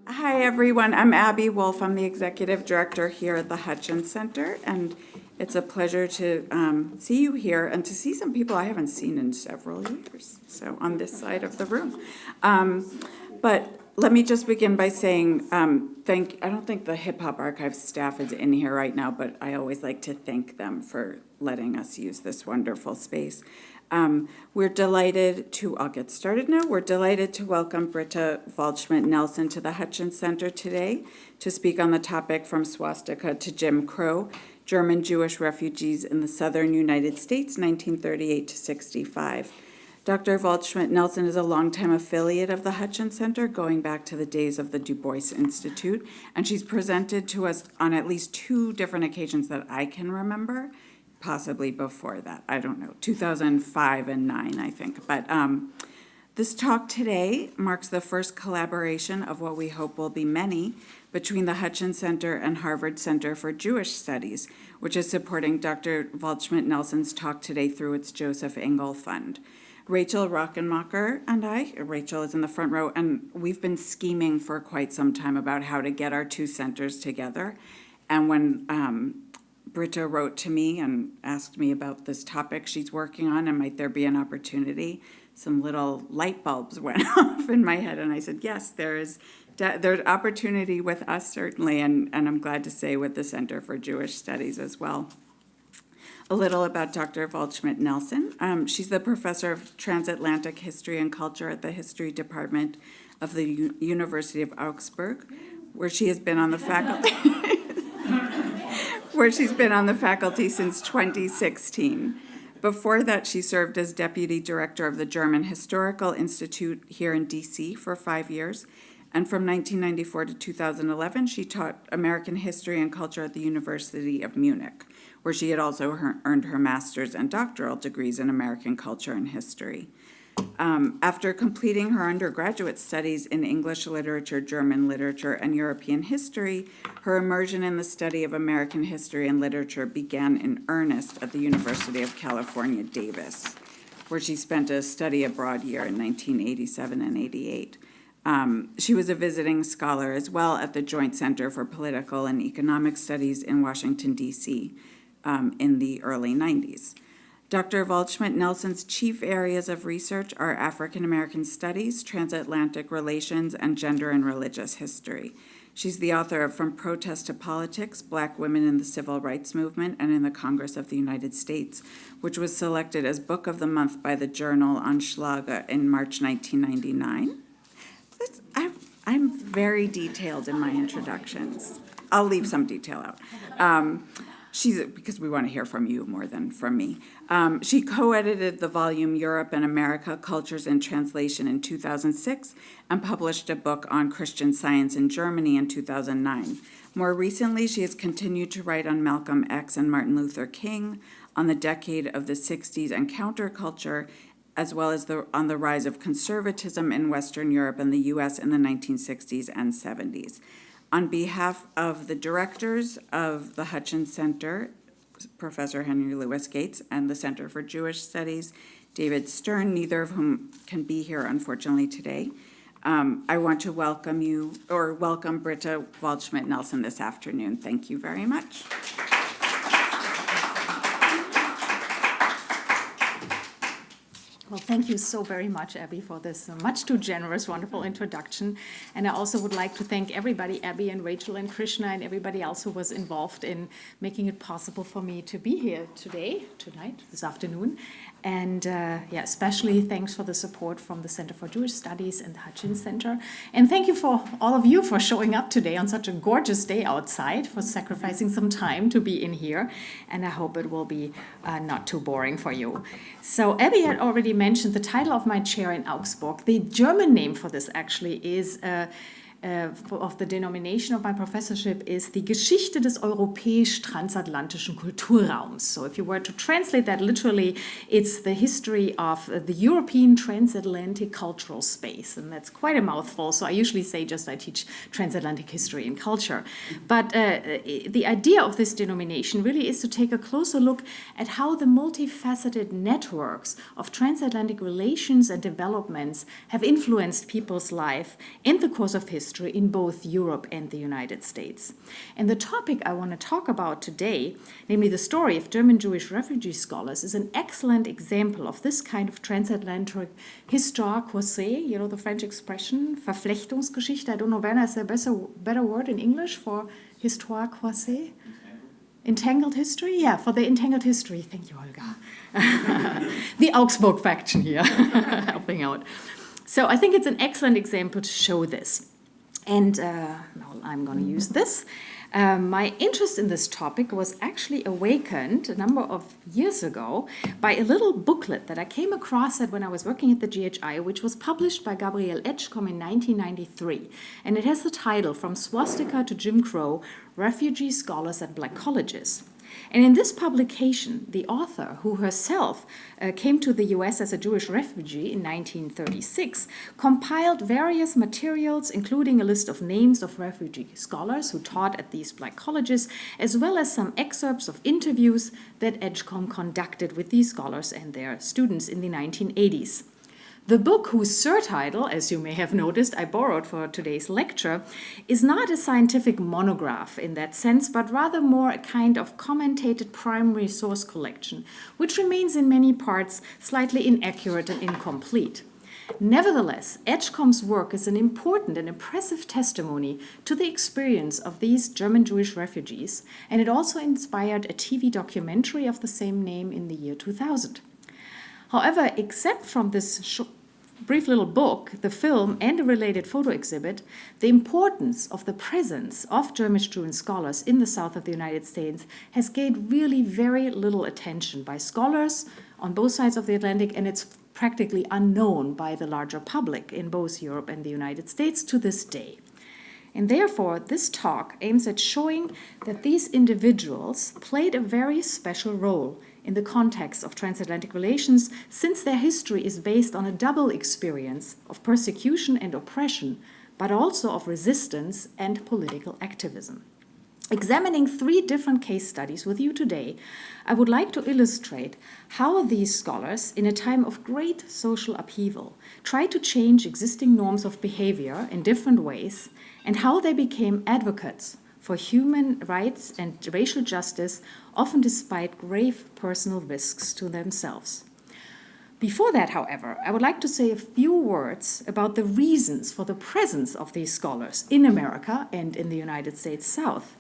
Hi, everyone. I'm Abby Wolf. I'm the executive director here at the Hutchins Center, and it's a pleasure to see you here and to see some people I haven't seen in several years, so on this side of the room. But let me just begin by saying I don't think the Hip Hop Archive staff is in here right now, but I always like to thank them for letting us use this wonderful space. We're delighted to, I'll get started now. We're delighted to welcome Britta Waldschmidt-Nelson to the Hutchins Center today to speak on the topic From Swastika to Jim Crow, German Jewish Refugees in the Southern United States, 1938 to 65. Dr. Waldschmidt-Nelson is a longtime affiliate of the Hutchins Center, going back to the days of the Du Bois Institute, and she's presented to us on at least 2 different occasions that I can remember, possibly before that, I don't know, 2005 and 9, I think. But this talk today marks the first collaboration of what we hope will be many between the Hutchins Center and Harvard Center for Jewish Studies, which is supporting Dr. Waldschmidt-Nelson's talk today through its Joseph Engel Fund. Rachel Rockenmacher and Rachel is in the front row, and we've been scheming for quite some time about how to get our 2 centers together. And when Britta wrote to me and asked me about this topic she's working on, and might there be an opportunity, some little light bulbs went off in my head, and I said, yes, there's opportunity with us, certainly, and I'm glad to say with the Center for Jewish Studies as well. A little about Dr. Waldschmidt-Nelson. She's the professor of transatlantic history and culture at the history department of the University of Augsburg, where she has been on the faculty since 2016. Before that, she served as deputy director of the German Historical Institute here in DC for 5 years. And from 1994 to 2011, she taught American history and culture at the University of Munich, where she had also earned her master's and doctoral degrees in American culture and history. After completing her undergraduate studies in English literature, German literature, and European history, her immersion in the study of American history and literature began in earnest at the University of California, Davis, where she spent a study abroad year in 1987 and 88. She was a visiting scholar as well at the Joint Center for Political and Economic Studies in Washington, D.C. In the early 90s. Dr. Waldschmidt-Nelson's chief areas of research are African American studies, transatlantic relations, and gender and religious history. She's the author of From Protest to Politics, Black Women in the Civil Rights Movement and in the Congress of the United States, which was selected as Book of the Month by the journal Anschläge in March 1999. I'm very detailed in my introductions. I'll leave some detail out. Because we want to hear from you more than from me. She co-edited the volume Europe and America, Cultures in Translation in 2006 and published a book on Christian Science in Germany in 2009. More recently, she has continued to write on Malcolm X and Martin Luther King, on the decade of the 60s and counterculture, as well as on the rise of conservatism in Western Europe and the U.S. in the 1960s and 70s. On behalf of the directors of the Hutchins Center, Professor Henry Louis Gates, and the Center for Jewish Studies, David Stern, neither of whom can be here, unfortunately, today, I want to welcome Britta Waldschmidt-Nelson this afternoon. Thank you very much. Well, thank you so very much, Abby, for this much too generous, wonderful introduction. And I also would like to thank everybody, Abby and Rachel and Krishna and everybody else who was involved in making it possible for me to be here tonight, this afternoon. And especially thanks for the support from the Center for Jewish Studies and the Hutchins Center. And thank you for all of you for showing up today on such a gorgeous day outside, for sacrificing some time to be in here. And I hope it will be not too boring for you. So Abby had already mentioned the title of my chair in Augsburg. The German name for this actually is of the denomination of my professorship is die Geschichte des europäisch-transatlantischen Kulturraums. So if you were to translate that literally, it's the history of the European transatlantic cultural space. And that's quite a mouthful, so I usually say just I teach transatlantic history and culture. But the idea of this denomination really is to take a closer look at how the multifaceted networks of transatlantic relations and developments have influenced people's life in the course of history, history in both Europe and the United States. And the topic I want to talk about today, namely the story of German Jewish refugee scholars, is an excellent example of this kind of transatlantic histoire croisée, you know, the French expression, Verflechtungsgeschichte. I don't know, Werner, is there a better word in English for histoire croisée? Entangled history? Yeah, for the entangled history. Thank you, Olga. The Augsburg faction here, helping out. So I think it's an excellent example to show this. And now I'm going to use this. My interest in this topic was actually awakened a number of years ago by a little booklet that I came across when I was working at the GHI, which was published by Gabriel Edgecombe in 1993. And it has the title, From Swastika to Jim Crow, Refugee Scholars at Black Colleges. And in this publication, the author, who herself came to the US as a Jewish refugee in 1936, compiled various materials, including a list of names of refugee scholars who taught at these black colleges, as well as some excerpts of interviews that Edgecombe conducted with these scholars and their students in the 1980s. The book, whose surtitle, as you may have noticed, I borrowed for today's lecture, is not a scientific monograph in that sense, but rather more a kind of commentated primary source collection, which remains in many parts slightly inaccurate and incomplete. Nevertheless, Edgecombe's work is an important and impressive testimony to the experience of these German Jewish refugees, and it also inspired a TV documentary of the same name in the year 2000. However, except from this brief little book, the film, and a related photo exhibit, the importance of the presence of German Jewish scholars in the south of the United States has gained really very little attention by scholars on both sides of the Atlantic, and it's practically unknown by the larger public in both Europe and the United States to this day. And therefore, this talk aims at showing that these individuals played a very special role in the context of transatlantic relations, since their history is based on a double experience of persecution and oppression, but also of resistance and political activism. Examining 3 different case studies with you today, I would like to illustrate how these scholars, in a time of great social upheaval, tried to change existing norms of behavior in different ways, and how they became advocates for human rights and racial justice, often despite grave personal risks to themselves. Before that, however, I would like to say a few words about the reasons for the presence of these scholars in America and in the United States South.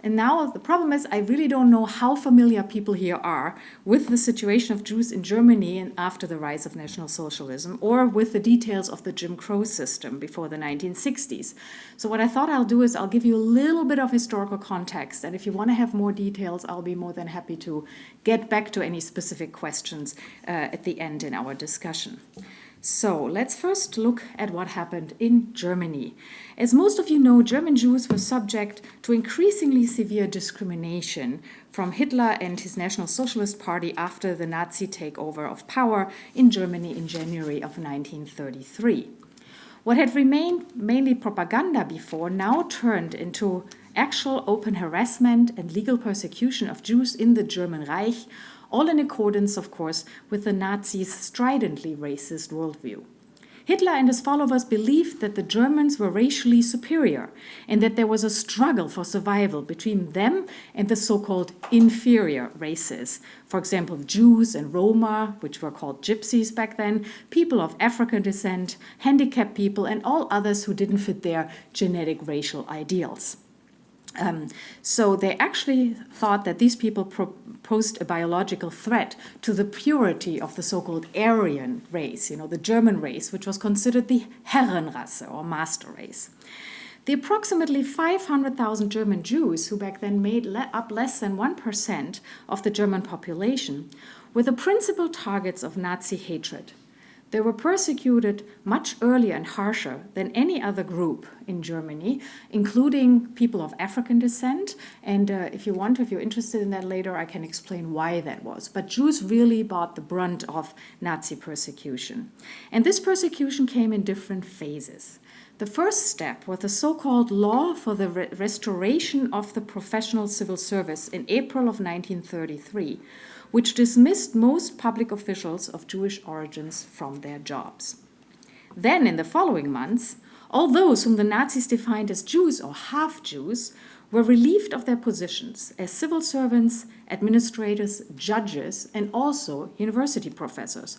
And now the problem is I really don't know how familiar people here are with the situation of Jews in Germany and after the rise of National Socialism, or with the details of the Jim Crow system before the 1960s. So what I thought I'll do is I'll give you a little bit of historical context, and if you want to have more details, I'll be more than happy to get back to any specific questions at the end in our discussion. So let's first look at what happened in Germany. As most of you know, German Jews were subject to increasingly severe discrimination from Hitler and his National Socialist Party after the Nazi takeover of power in Germany in January of 1933. What had remained mainly propaganda before now turned into actual open harassment and legal persecution of Jews in the German Reich, all in accordance, of course, with the Nazis' stridently racist worldview. Hitler and his followers believed that the Germans were racially superior and that there was a struggle for survival between them and the so-called inferior races. For example, Jews and Roma, which were called gypsies back then, people of African descent, handicapped people, and all others who didn't fit their genetic racial ideals. So they actually thought that these people posed a biological threat to the purity of the so-called Aryan race, the German race, which was considered the Herrenrasse or master race. The approximately 500,000 German Jews, who back then made up less than 1% of the German population, were the principal targets of Nazi hatred. They were persecuted much earlier and harsher than any other group in Germany, including people of African descent. And if you're interested in that later, I can explain why that was. But Jews really bore the brunt of Nazi persecution. And this persecution came in different phases. The first step was the so-called Law for the Restoration of the Professional Civil Service in April of 1933, which dismissed most public officials of Jewish origins from their jobs. Then, in the following months, All those whom the Nazis defined as Jews or half-Jews were relieved of their positions as civil servants, administrators, judges, and also university professors.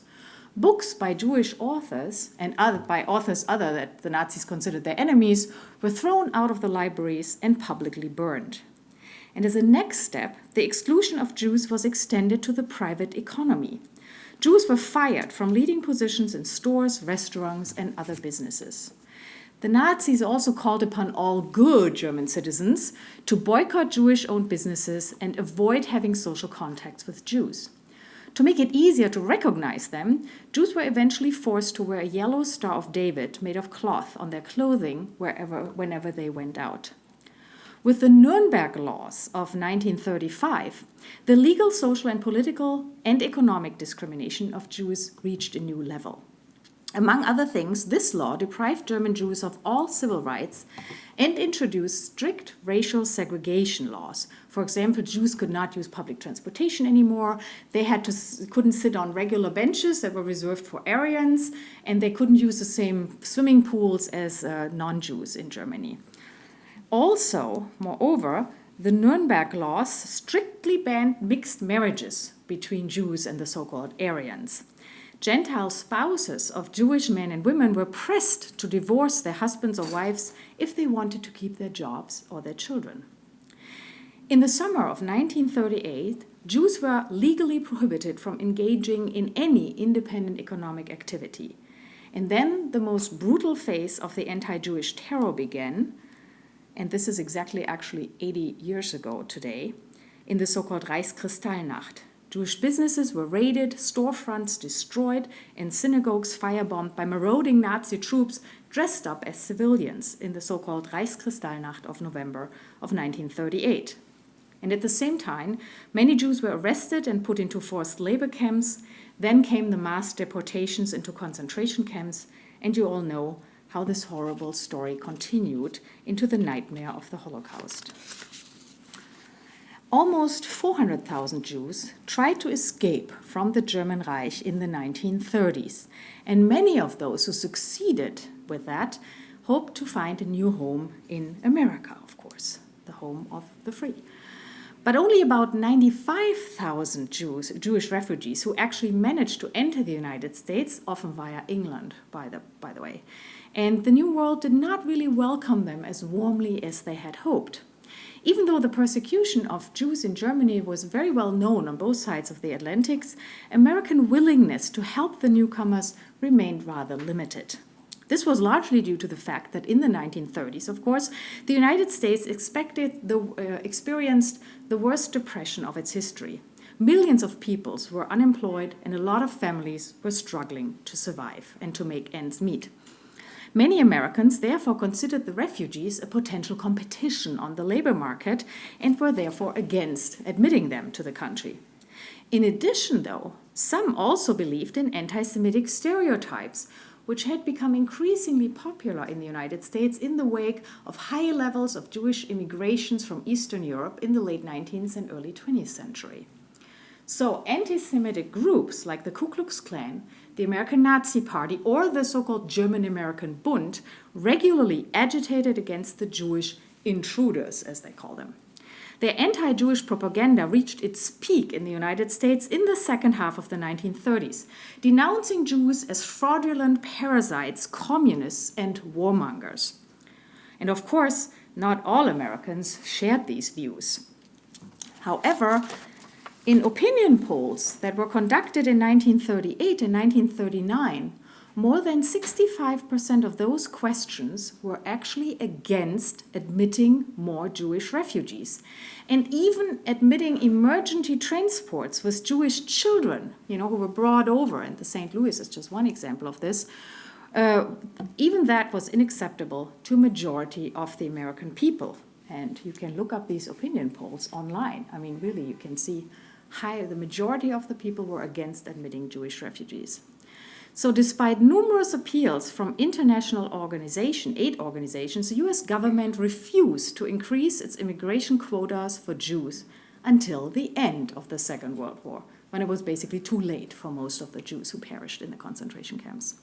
Books by Jewish authors and by authors other that the Nazis considered their enemies were thrown out of the libraries and publicly burned. And as a next step, the exclusion of Jews was extended to the private economy. Jews were fired from leading positions in stores, restaurants, and other businesses. The Nazis also called upon all good German citizens to boycott Jewish-owned businesses and avoid having social contacts with Jews. To make it easier to recognize them, Jews were eventually forced to wear a yellow Star of David made of cloth on their clothing whenever they went out. With the Nuremberg laws of 1935, the legal, social, and political and economic discrimination of Jews reached a new level. Among other things, this law deprived German Jews of all civil rights and introduced strict racial segregation laws. For example, Jews could not use public transportation anymore. They couldn't sit on regular benches that were reserved for Aryans, and they couldn't use the same swimming pools as non-Jews in Germany. Also, moreover, the Nuremberg laws strictly banned mixed marriages between Jews and the so-called Aryans. Gentile spouses of Jewish men and women were pressed to divorce their husbands or wives if they wanted to keep their jobs or their children. In the summer of 1938, Jews were legally prohibited from engaging in any independent economic activity. And then the most brutal phase of the anti-Jewish terror began, and this is exactly actually 80 years ago today, in the so-called Reichskristallnacht. Jewish businesses were raided, storefronts destroyed, and synagogues firebombed by marauding Nazi troops dressed up as civilians in the so-called Reichskristallnacht of November of 1938. And at the same time, many Jews were arrested and put into forced labor camps. Then came the mass deportations into concentration camps, and you all know how this horrible story continued into the nightmare of the Holocaust. Almost 400,000 Jews tried to escape from the German Reich in the 1930s, and many of those who succeeded with that hoped to find a new home in America, of course, the home of the free. But only about 95,000 Jewish refugees who actually managed to enter the United States, often via England, by the way. And the New World did not really welcome them as warmly as they had hoped. Even though the persecution of Jews in Germany was very well known on both sides of the Atlantic, American willingness to help the newcomers remained rather limited. This was largely due to the fact that in the 1930s, of course, the United States experienced the worst depression of its history. Millions of people were unemployed, and a lot of families were struggling to survive and to make ends meet. Many Americans therefore considered the refugees a potential competition on the labor market and were therefore against admitting them to the country. In addition, though, some also believed in anti-Semitic stereotypes, which had become increasingly popular in the United States in the wake of high levels of Jewish immigrations from Eastern Europe in the late 19th and early 20th century. So anti-Semitic groups like the Ku Klux Klan, the American Nazi Party, or the so-called German-American Bund regularly agitated against the Jewish intruders, as they call them. Their anti-Jewish propaganda reached its peak in the United States in the second half of the 1930s, denouncing Jews as fraudulent parasites, communists, and warmongers. And of course, not all Americans shared these views. However, in opinion polls that were conducted in 1938 and 1939, more than 65% of those questions were actually against admitting more Jewish refugees, and even admitting emergency transports with Jewish children, who were brought over, and the St. Louis is just one example of this. Even that was unacceptable to a majority of the American people. And you can look up these opinion polls online. I mean, really, you can see the majority of the people were against admitting Jewish refugees. So despite numerous appeals from international aid organizations, the US government refused to increase its immigration quotas for Jews until the end of the Second World War, when it was basically too late for most of the Jews who perished in the concentration camps.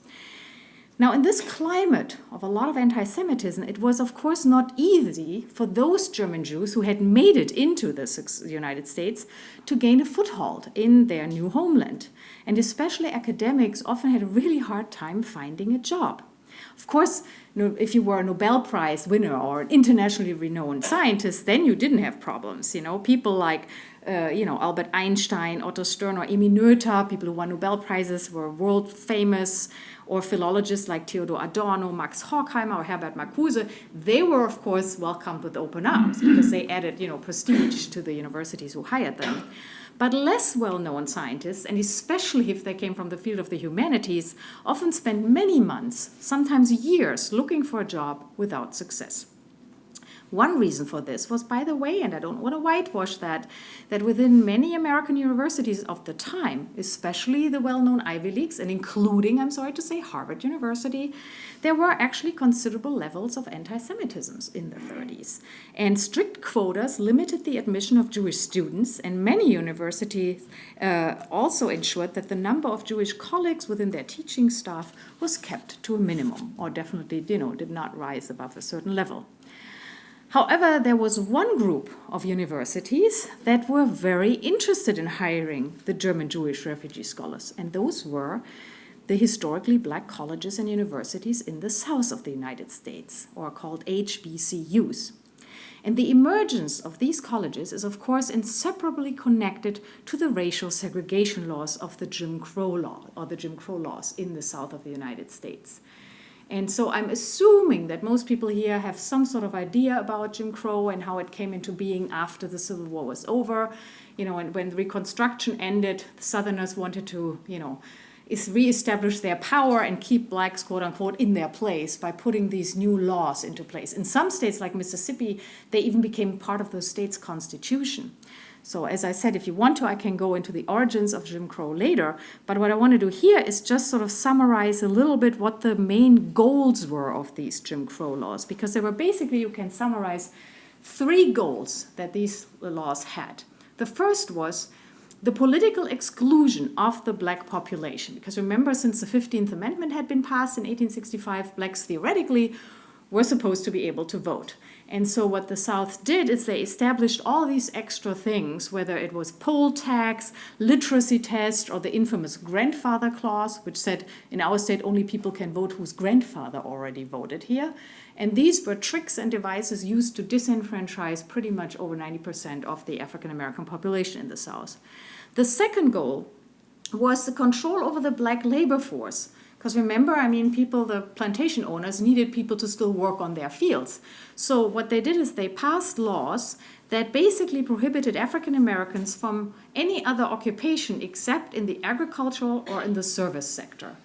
Now, in this climate of a lot of anti-Semitism, it was, of course, not easy for those German Jews who had made it into the United States to gain a foothold in their new homeland. And especially academics often had a really hard time finding a job. Of course, if you were a Nobel Prize winner or an internationally renowned scientist, then you didn't have problems. People like Albert Einstein, Otto Stern, or Emmy Noether, people who won Nobel Prizes, were world famous, or philologists like Theodor Adorno, Max Horkheimer, or Herbert Marcuse. They were, of course, welcomed with open arms because they added, prestige to the universities who hired them. But less well-known scientists, and especially if they came from the field of the humanities, often spent many months, sometimes years, looking for a job without success. One reason for this was, by the way, and I don't want to whitewash that within many American universities of the time, especially the well-known Ivy Leagues, and including, I'm sorry to say, Harvard University, there were actually considerable levels of anti-Semitism in the 30s. And strict quotas limited the admission of Jewish students, and many universities also ensured that the number of Jewish colleagues within their teaching staff was kept to a minimum, or definitely, did not rise above a certain level. However, there was one group of universities that were very interested in hiring the German Jewish refugee scholars, and those were the historically black colleges and universities in the south of the United States, or called HBCUs. And the emergence of these colleges is, of course, inseparably connected to the racial segregation laws of the Jim Crow law, or the Jim Crow laws in the south of the United States. And so I'm assuming that most people here have some sort of idea about Jim Crow and how it came into being after the Civil War was over. And when Reconstruction ended, the Southerners wanted to, reestablish their power and keep blacks, quote unquote, in their place by putting these new laws into place. In some states like Mississippi, they even became part of the state's constitution. So as I said, if you want to, I can go into the origins of Jim Crow later. But what I want to do here is just sort of summarize a little bit what the main goals were of these Jim Crow laws. Because there were basically, you can summarize 3 goals that these laws had. The first was the political exclusion of the black population. Because remember, since the 15th Amendment had been passed in 1865, blacks theoretically were supposed to be able to vote. And so what the South did is they established all these extra things, whether it was poll tax, literacy test, or the infamous grandfather clause, which said in our state only people can vote whose grandfather already voted here. And these were tricks and devices used to disenfranchise pretty much over 90% of the African American population in the South. The second goal was the control over the black labor force. Because remember, the plantation owners needed people to still work on their fields. So what they did is they passed laws that basically prohibited African Americans from any other occupation except in the agricultural or in the service sector.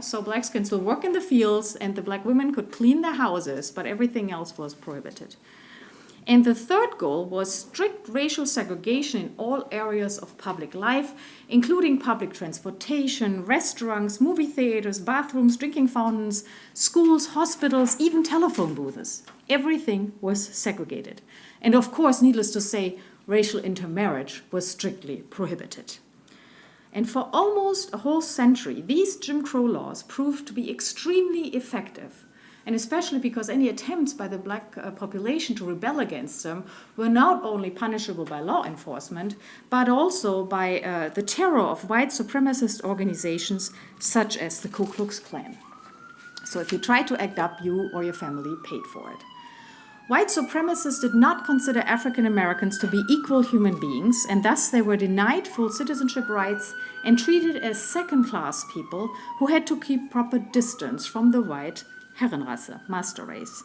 So blacks can still work in the fields, and the black women could clean their houses, but everything else was prohibited. And the third goal was strict racial segregation in all areas of public life, including public transportation, restaurants, movie theaters, bathrooms, drinking fountains, schools, hospitals, even telephone booths. Everything was segregated. And of course, needless to say, racial intermarriage was strictly prohibited. And for almost a whole century, these Jim Crow laws proved to be extremely effective. And especially because any attempts by the black population to rebel against them were not only punishable by law enforcement, but also by the terror of white supremacist organizations such as the Ku Klux Klan. So if you tried to act up, you or your family paid for it. White supremacists did not consider African Americans to be equal human beings, and thus they were denied full citizenship rights and treated as second-class people who had to keep proper distance from the white Herrenrasse, master race.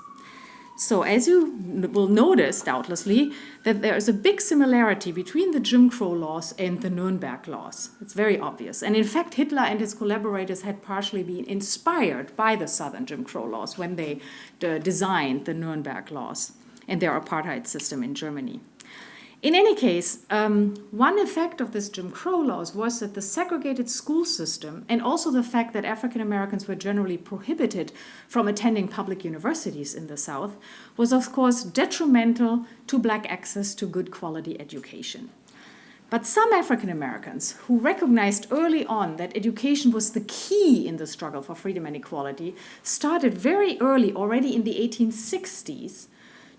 So as you will notice, doubtlessly, that there is a big similarity between the Jim Crow laws and the Nuremberg laws. It's very obvious. And in fact, Hitler and his collaborators had partially been inspired by the Southern Jim Crow laws when they designed the Nuremberg laws and their apartheid system in Germany. In any case, one effect of this Jim Crow laws was that the segregated school system and also the fact that African Americans were generally prohibited from attending public universities in the South was, of course, detrimental to black access to good quality education. But some African Americans who recognized early on that education was the key in the struggle for freedom and equality started very early, already in the 1860s,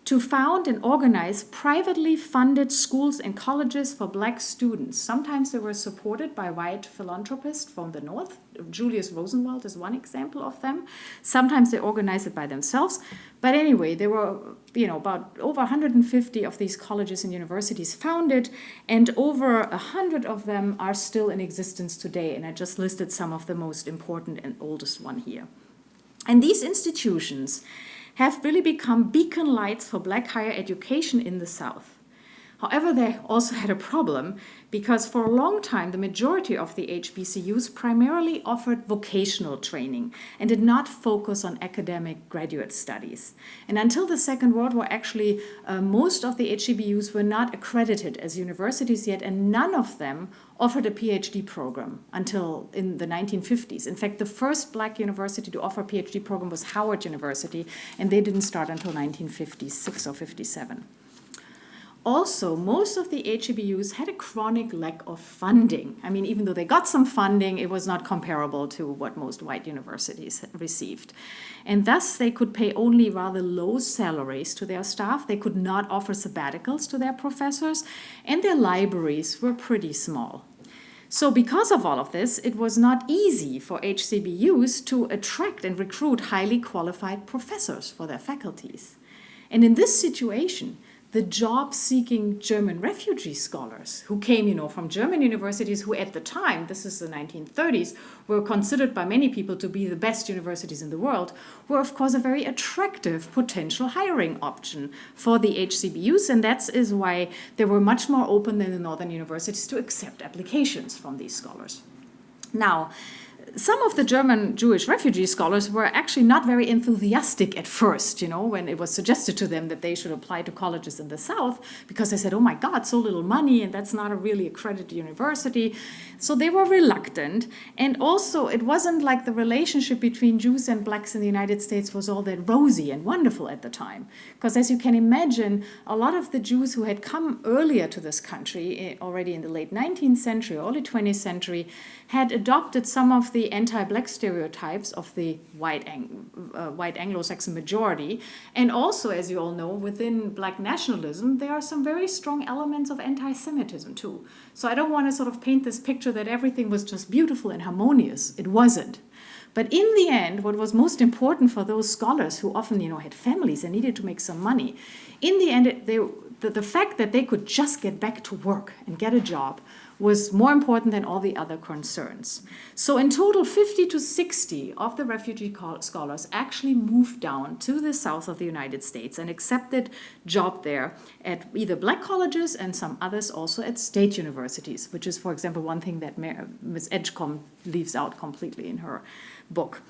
to found and organize privately funded schools and colleges for black students. Sometimes they were supported by white philanthropists from the North. Julius Rosenwald is one example of them. Sometimes they organized it by themselves. But anyway, there were about over 150 of these colleges and universities founded, and over 100 of them are still in existence today. And I just listed some of the most important and oldest one here. And these institutions have really become beacon lights for black higher education in the South. However, they also had a problem because for a long time, the majority of the HBCUs primarily offered vocational training and did not focus on academic graduate studies. And until the Second World War, actually, most of the HBCUs were not accredited as universities yet, and none of them offered a PhD program until in the 1950s. In fact, the first black university to offer a PhD program was Howard University, and they didn't start until 1956 or 57. Also, most of the HBCUs had a chronic lack of funding. I mean, even though they got some funding, it was not comparable to what most white universities received. And thus, they could pay only rather low salaries to their staff. They could not offer sabbaticals to their professors, and their libraries were pretty small. So because of all of this, it was not easy for HBCUs to attract and recruit highly qualified professors for their faculties. And in this situation, the job-seeking German refugee scholars who came, from German universities who at the time, this is the 1930s, were considered by many people to be the best universities in the world, were of course a very attractive potential hiring option for the HBCUs, and that is why they were much more open than the northern universities to accept applications from these scholars. Now, some of the German Jewish refugee scholars were actually not very enthusiastic at first, when it was suggested to them that they should apply to colleges in the South, because they said, oh my God, so little money, and that's not a really accredited university. So they were reluctant. And also, it wasn't like the relationship between Jews and blacks in the United States was all that rosy and wonderful at the time. Because as you can imagine, a lot of the Jews who had come earlier to this country, already in the late 19th century, early 20th century, had adopted some of the anti-black stereotypes of the white Anglo-Saxon majority. And also, as you all know, within black nationalism, there are some very strong elements of anti-Semitism too. So I don't want to sort of paint this picture that everything was just beautiful and harmonious. It wasn't. But in the end, what was most important for those scholars who often, had families and needed to make some money, in the end, the fact that they could just get back to work and get a job was more important than all the other concerns. So in total, 50 to 60 of the refugee scholars actually moved down to the south of the United States and accepted job there at either black colleges and some others also at state universities, which is, for example, one thing that Ms. Edgecombe leaves out completely in her book.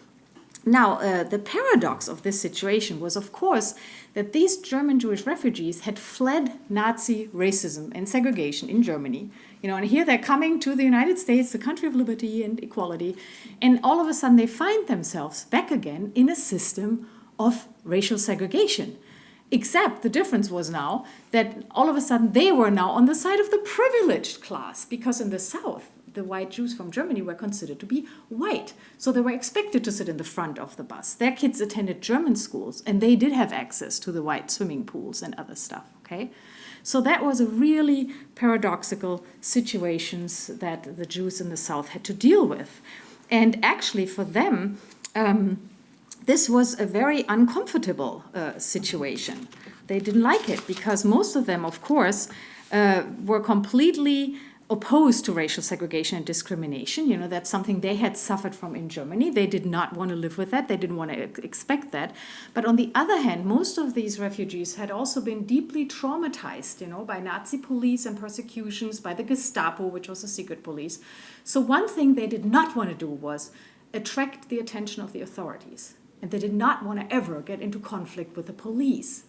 Now, the paradox of this situation was, of course, that these German Jewish refugees had fled Nazi racism and segregation in Germany. And here they're coming to the United States, the country of liberty and equality, and all of a sudden they find themselves back again in a system of racial segregation. Except the difference was now that all of a sudden they were now on the side of the privileged class, because in the South, the white Jews from Germany were considered to be white. So they were expected to sit in the front of the bus. Their kids attended German schools, and they did have access to the white swimming pools and other stuff, okay? So that was a really paradoxical situations that the Jews in the South had to deal with. And actually for them, this was a very uncomfortable situation. They didn't like it because most of them, of course, were completely opposed to racial segregation and discrimination. That's something they had suffered from in Germany. They did not want to live with that. They didn't want to expect that. But on the other hand, most of these refugees had also been deeply traumatized, by Nazi police and persecutions, by the Gestapo, which was a secret police. So one thing they did not want to do was attract the attention of the authorities. And they did not want to ever get into conflict with the police.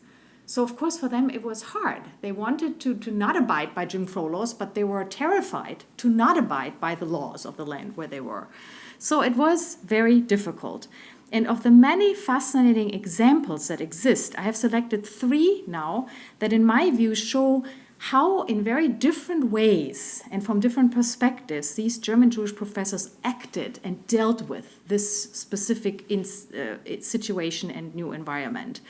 So, of course, for them, it was hard. They wanted to not abide by Jim Crow laws, but they were terrified to not abide by the laws of the land where they were. So it was very difficult. And of the many fascinating examples that exist, I have selected 3 now that, in my view, show how in very different ways and from different perspectives these German Jewish professors acted and dealt with this specific situation and new environment.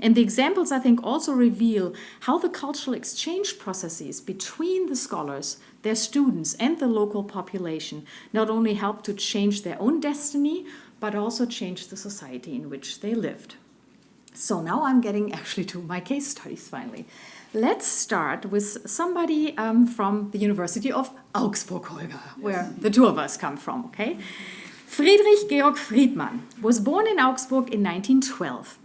And the examples, I think, also reveal how the cultural exchange processes between the scholars, their students, and the local population not only helped to change their own destiny, but also change the society in which they lived. So now I'm getting actually to my case studies finally. Let's start with somebody from the University of Augsburg, Holger, where the two of us come from, okay? Friedrich Georg Friedmann was born in Augsburg in 1912.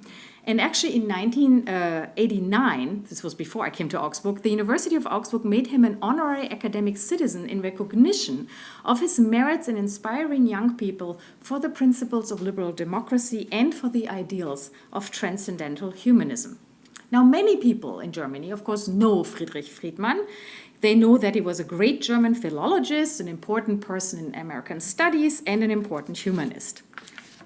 And actually in 1989, this was before I came to Augsburg, the University of Augsburg made him an honorary academic citizen in recognition of his merits in inspiring young people for the principles of liberal democracy and for the ideals of transcendental humanism. Now, many people in Germany, of course, know Friedrich Friedmann. They know that he was a great German philologist, an important person in American studies, and an important humanist.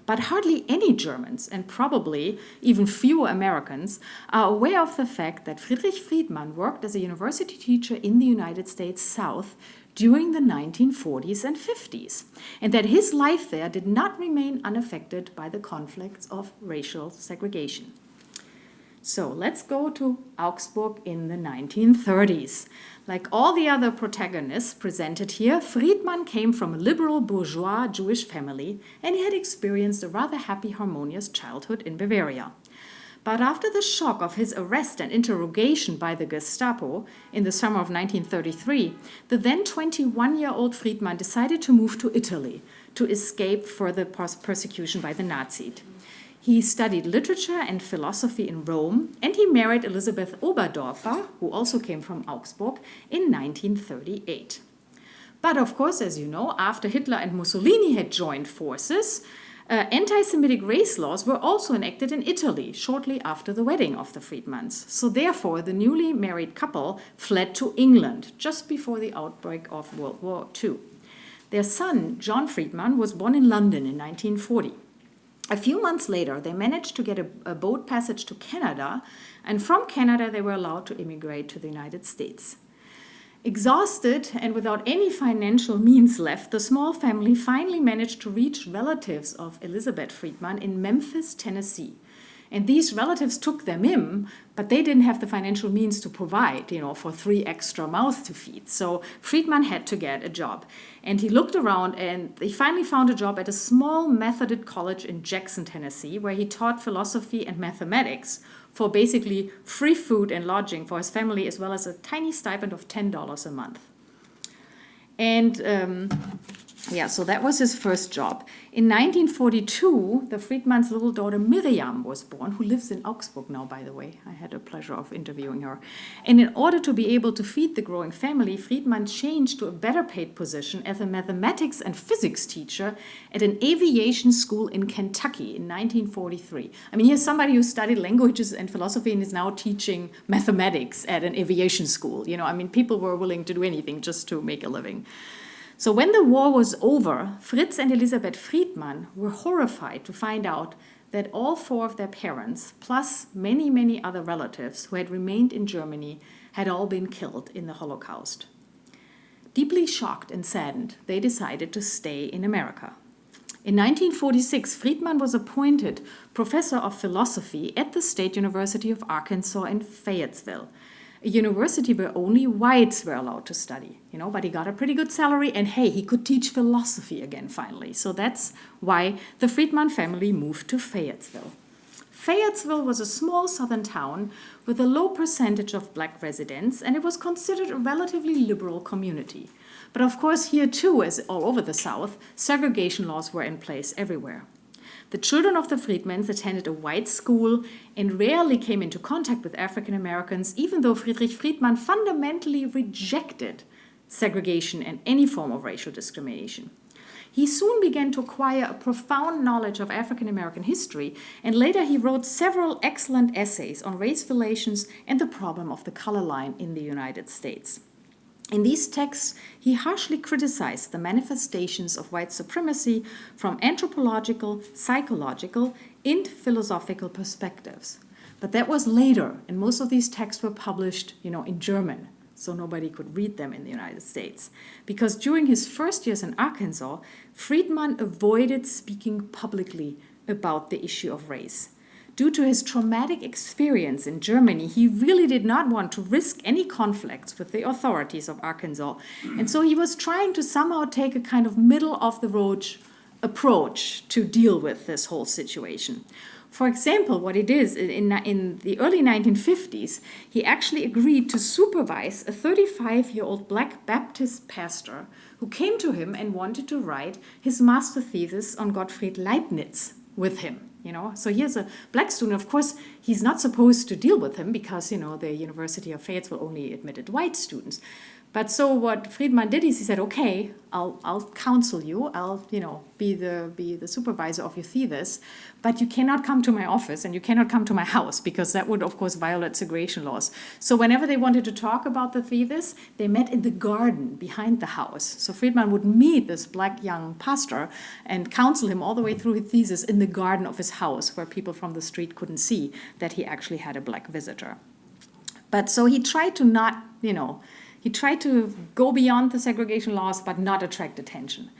But hardly any Germans, and probably even fewer Americans, are aware of the fact that Friedrich Friedmann worked as a university teacher in the United States South during the 1940s and 50s, and that his life there did not remain unaffected by the conflicts of racial segregation. So let's go to Augsburg in the 1930s. Like all the other protagonists presented here, Friedmann came from a liberal bourgeois Jewish family, and he had experienced a rather happy, harmonious childhood in Bavaria. But after the shock of his arrest and interrogation by the Gestapo in the summer of 1933, the then 21-year-old Friedmann decided to move to Italy to escape further persecution by the Nazis. He studied literature and philosophy in Rome, and he married Elisabeth Oberdorfer, who also came from Augsburg, in 1938. But of course, as you know, after Hitler and Mussolini had joined forces, anti-Semitic race laws were also enacted in Italy shortly after the wedding of the Friedmanns. So therefore, the newly married couple fled to England just before the outbreak of World War II. Their son, John Friedmann, was born in London in 1940. A few months later, they managed to get a boat passage to Canada, and from Canada they were allowed to immigrate to the United States. Exhausted and without any financial means left, the small family finally managed to reach relatives of Elizabeth Friedmann in Memphis, Tennessee. And these relatives took them in, but they didn't have the financial means to provide, for 3 extra mouths to feed. So Friedmann had to get a job. And he looked around and he finally found a job at a small Methodist college in Jackson, Tennessee, where he taught philosophy and mathematics for basically free food and lodging for his family, as well as a tiny stipend of $10 a month. And so that was his first job. In 1942, the Friedmann's little daughter Miriam was born, who lives in Augsburg now, by the way. I had the pleasure of interviewing her. And in order to be able to feed the growing family, Friedmann changed to a better paid position as a mathematics and physics teacher at an aviation school in Kentucky in 1943. I mean, here's somebody who studied languages and philosophy and is now teaching mathematics at an aviation school. People were willing to do anything just to make a living. So when the war was over, Fritz and Elisabeth Friedmann were horrified to find out that all 4 of their parents, plus many, many other relatives who had remained in Germany, had all been killed in the Holocaust. Deeply shocked and saddened, they decided to stay in America. In 1946, Friedmann was appointed professor of philosophy at the State University of Arkansas in Fayetteville, a university where only whites were allowed to study, but he got a pretty good salary, and hey, he could teach philosophy again finally. So that's why the Friedmann family moved to Fayetteville. Fayetteville was a small southern town with a low percentage of black residents, and it was considered a relatively liberal community. But of course, here too, as all over the South, segregation laws were in place everywhere. The children of the Friedmanns attended a white school and rarely came into contact with African Americans, even though Friedrich Friedmann fundamentally rejected segregation and any form of racial discrimination. He soon began to acquire a profound knowledge of African American history, and later he wrote several excellent essays on race relations and the problem of the color line in the United States. In these texts, he harshly criticized the manifestations of white supremacy from anthropological, psychological, and philosophical perspectives. But that was later, and most of these texts were published, in German. so nobody could read them in the United States. Because during his first years in Arkansas, Friedman avoided speaking publicly about the issue of race. Due to his traumatic experience in Germany, he really did not want to risk any conflicts with the authorities of Arkansas. And so he was trying to somehow take a kind of middle-of-the-road approach to deal with this whole situation. For example, what it is, in the early 1950s, he actually agreed to supervise a 35-year-old black Baptist pastor who came to him and wanted to write his master thesis on Gottfried Leibniz with him. So here's a black student. Of course, he's not supposed to deal with him because, the University of Fayette will only admit white students. But so what Friedman did is he said, okay, I'll counsel you. I'll, be the supervisor of your thesis, but you cannot come to my office and you cannot come to my house because that would, of course, violate segregation laws. So whenever they wanted to talk about the thesis, they met in the garden behind the house. So Friedman would meet this black young pastor and counsel him all the way through his thesis in the garden of his house where people from the street couldn't see that he actually had a black visitor. But so he tried to not, he tried to go beyond the segregation laws but not attract attention.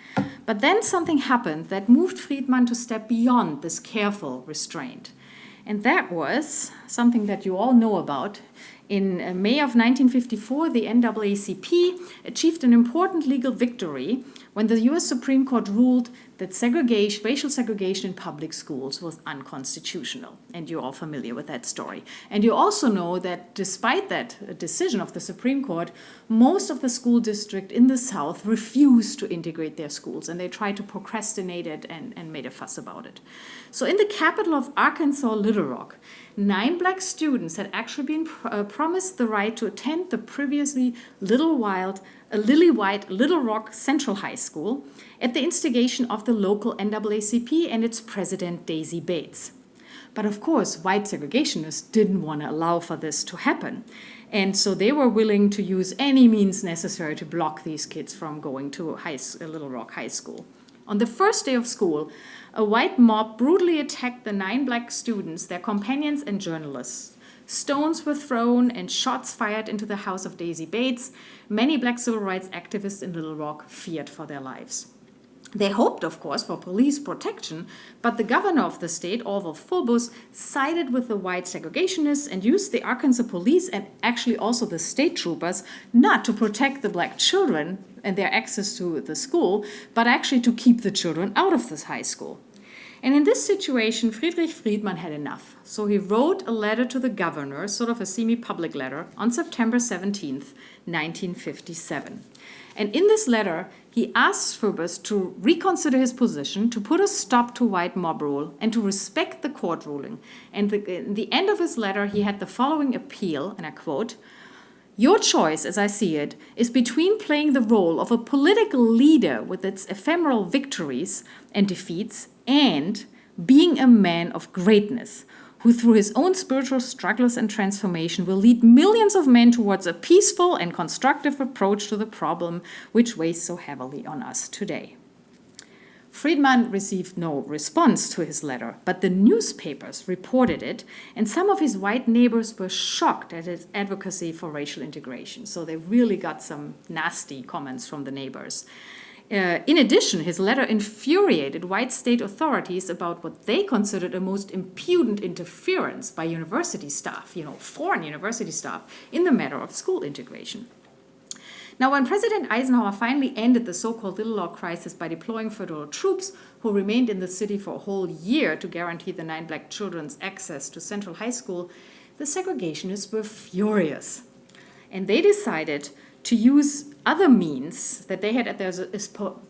But then something happened that moved Friedman to step beyond this careful restraint. And that was something that you all know about. In May of 1954, the NAACP achieved an important legal victory when the US Supreme Court ruled that racial segregation in public schools was unconstitutional. And you're all familiar with that story. And you also know that despite that decision of the Supreme Court, most of the school districts in the South refused to integrate their schools, and they tried to procrastinate it and made a fuss about it. So in the capital of Arkansas, Little Rock, 9 black students had actually been promised the right to attend the previously lily-white Little Rock Central High School at the instigation of the local NAACP and its president, Daisy Bates. But of course, white segregationists didn't want to allow for this to happen. And so they were willing to use any means necessary to block these kids from going to Little Rock High School. On the first day of school, a white mob brutally attacked the 9 black students, their companions, and journalists. Stones were thrown and shots fired into the house of Daisy Bates. Many black civil rights activists in Little Rock feared for their lives. They hoped, of course, for police protection, but the governor of the state, Orville Fulbus, sided with the white segregationists and used the Arkansas police and actually also the state troopers not to protect the black children and their access to the school, but actually to keep the children out of this high school. And in this situation, Friedrich Friedman had enough. So he wrote a letter to the governor, sort of a semi-public letter, on September 17th, 1957. And in this letter, he asked Fulbus to reconsider his position, to put a stop to white mob rule, and to respect the court ruling. And in the end of his letter, he had the following appeal, and I quote, "Your choice, as I see it, is between playing the role of a political leader with its ephemeral victories and defeats and being a man of greatness, who through his own spiritual struggles and transformation will lead millions of men towards a peaceful and constructive approach to the problem which weighs so heavily on us today." Friedman received no response to his letter, but the newspapers reported it, and some of his white neighbors were shocked at his advocacy for racial integration. So they really got some nasty comments from the neighbors. In addition, his letter infuriated white state authorities about what they considered a most impudent interference by university staff, foreign university staff, in the matter of school integration. Now, when President Eisenhower finally ended the so-called Little Rock crisis by deploying federal troops who remained in the city for a whole year to guarantee the 9 black children's access to Central High School, the segregationists were furious. And they decided to use other means that they had at their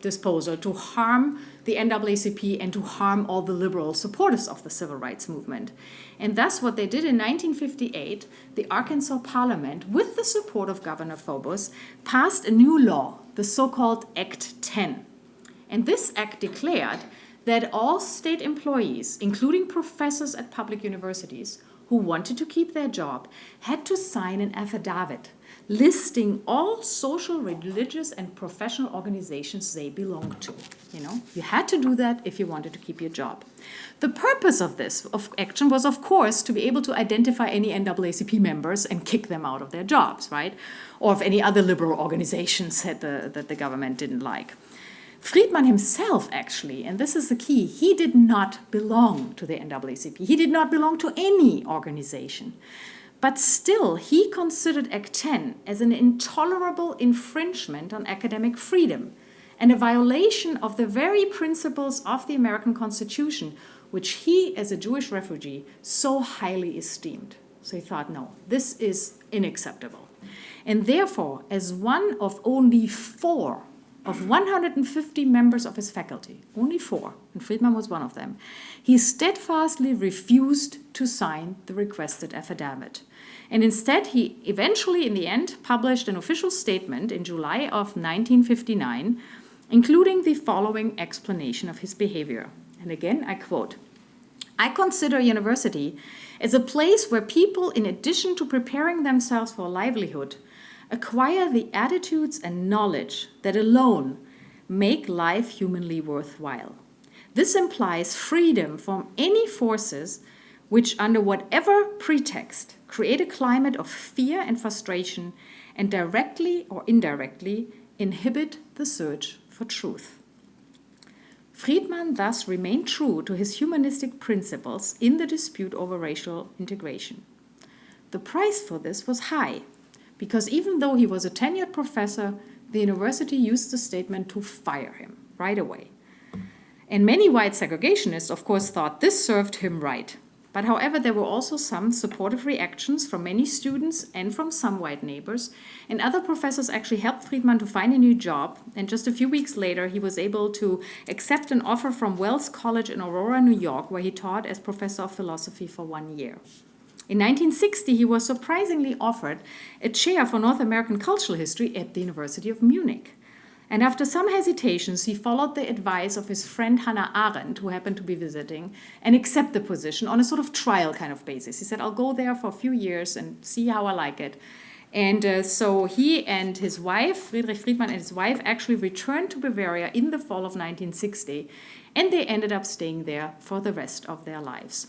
disposal to harm the NAACP and to harm all the liberal supporters of the civil rights movement. And thus what they did in 1958, the Arkansas Parliament, with the support of Governor Fulbus, passed a new law, the so-called Act 10. And this act declared that all state employees, including professors at public universities, who wanted to keep their job, had to sign an affidavit listing all social, religious, and professional organizations they belong to. You know, you had to do that if you wanted to keep your job. The purpose of this action was, of course, to be able to identify any NAACP members and kick them out of their jobs, right? Or of any other liberal organizations that the government didn't like. Friedman himself, actually, and this is the key, he did not belong to the NAACP. He did not belong to any organization. But still, he considered Act 10 as an intolerable infringement on academic freedom and a violation of the very principles of the American Constitution, which he, as a Jewish refugee, so highly esteemed. So he thought, no, this is unacceptable. And therefore, as one of only 4 of 150 members of his faculty, only 4, and Friedman was one of them, he steadfastly refused to sign the requested affidavit. And instead, he eventually, in the end, published an official statement in July of 1959, including the following explanation of his behavior. And again, I quote, "I consider university as a place where people, in addition to preparing themselves for a livelihood, acquire the attitudes and knowledge that alone make life humanly worthwhile. This implies freedom from any forces which, under whatever pretext, create a climate of fear and frustration and directly or indirectly inhibit the search for truth." Friedman thus remained true to his humanistic principles in the dispute over racial integration. The price for this was high, because even though he was a tenured professor, the university used the statement to fire him right away. And many white segregationists, of course, thought this served him right. But however, there were also some supportive reactions from many students and from some white neighbors, and other professors actually helped Friedman to find a new job, and just a few weeks later, he was able to accept an offer from Wells College in Aurora, New York, where he taught as professor of philosophy for 1 year. In 1960, he was surprisingly offered a chair for North American cultural history at the University of Munich. And after some hesitations, he followed the advice of his friend Hannah Arendt, who happened to be visiting, and accepted the position on a sort of trial kind of basis. He said, I'll go there for a few years and see how I like it. And so he and his wife, Friedrich Friedman and his wife, actually returned to Bavaria in the fall of 1960, and they ended up staying there for the rest of their lives.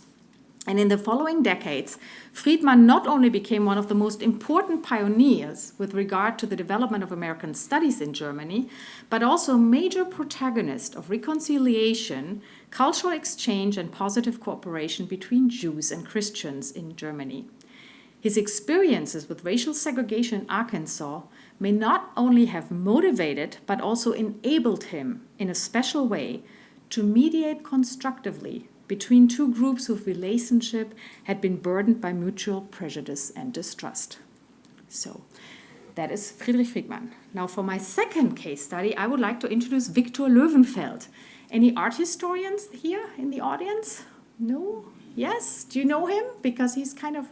And in the following decades, Friedman not only became one of the most important pioneers with regard to the development of American studies in Germany, but also a major protagonist of reconciliation, cultural exchange, and positive cooperation between Jews and Christians in Germany. His experiences with racial segregation in Arkansas may not only have motivated, but also enabled him in a special way to mediate constructively between two groups whose relationship had been burdened by mutual prejudice and distrust. So that is Friedrich Friedman. Now for my second case study, I would like to introduce Viktor Löwenfeld. Any art historians here in the audience? No? Yes? Do you know him? Because he's kind of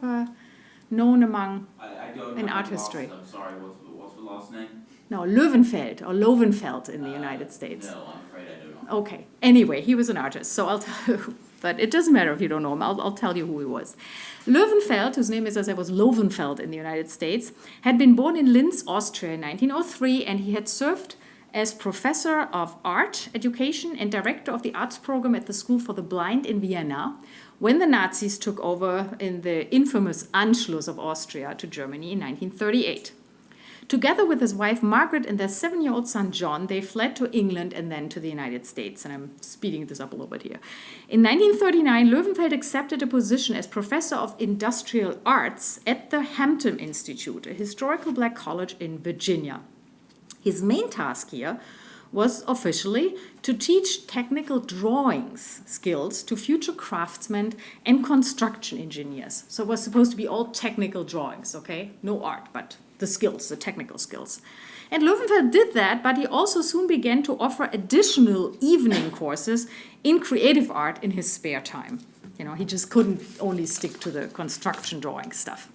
known among I don't in know art the history. I'm sorry, what's the last name? No, Löwenfeld or Lovenfeld in the United States. No, I'm afraid I don't know. Okay. Anyway, he was an artist, so I'll tell you. But it doesn't matter if you don't know him. I'll tell you who he was. Löwenfeld, whose name is, as I was, Lovenfeld in the United States, had been born in Linz, Austria in 1903, and he had served as professor of art education and director of the arts program at the School for the Blind in Vienna when the Nazis took over in the infamous Anschluss of Austria to Germany in 1938. Together with his wife Margaret and their 7-year-old son John, they fled to England and then to the United States. And I'm speeding this up a little bit here. In 1939, Löwenfeld accepted a position as professor of industrial arts at the Hampton Institute, a historical black college in Virginia. His main task here was officially to teach technical drawings skills to future craftsmen and construction engineers. So it was supposed to be all technical drawings, okay? No art, but the skills, the technical skills. And Löwenfeld did that, but he also soon began to offer additional evening courses in creative art in his spare time. You know, he just couldn't only stick to the construction drawing stuff.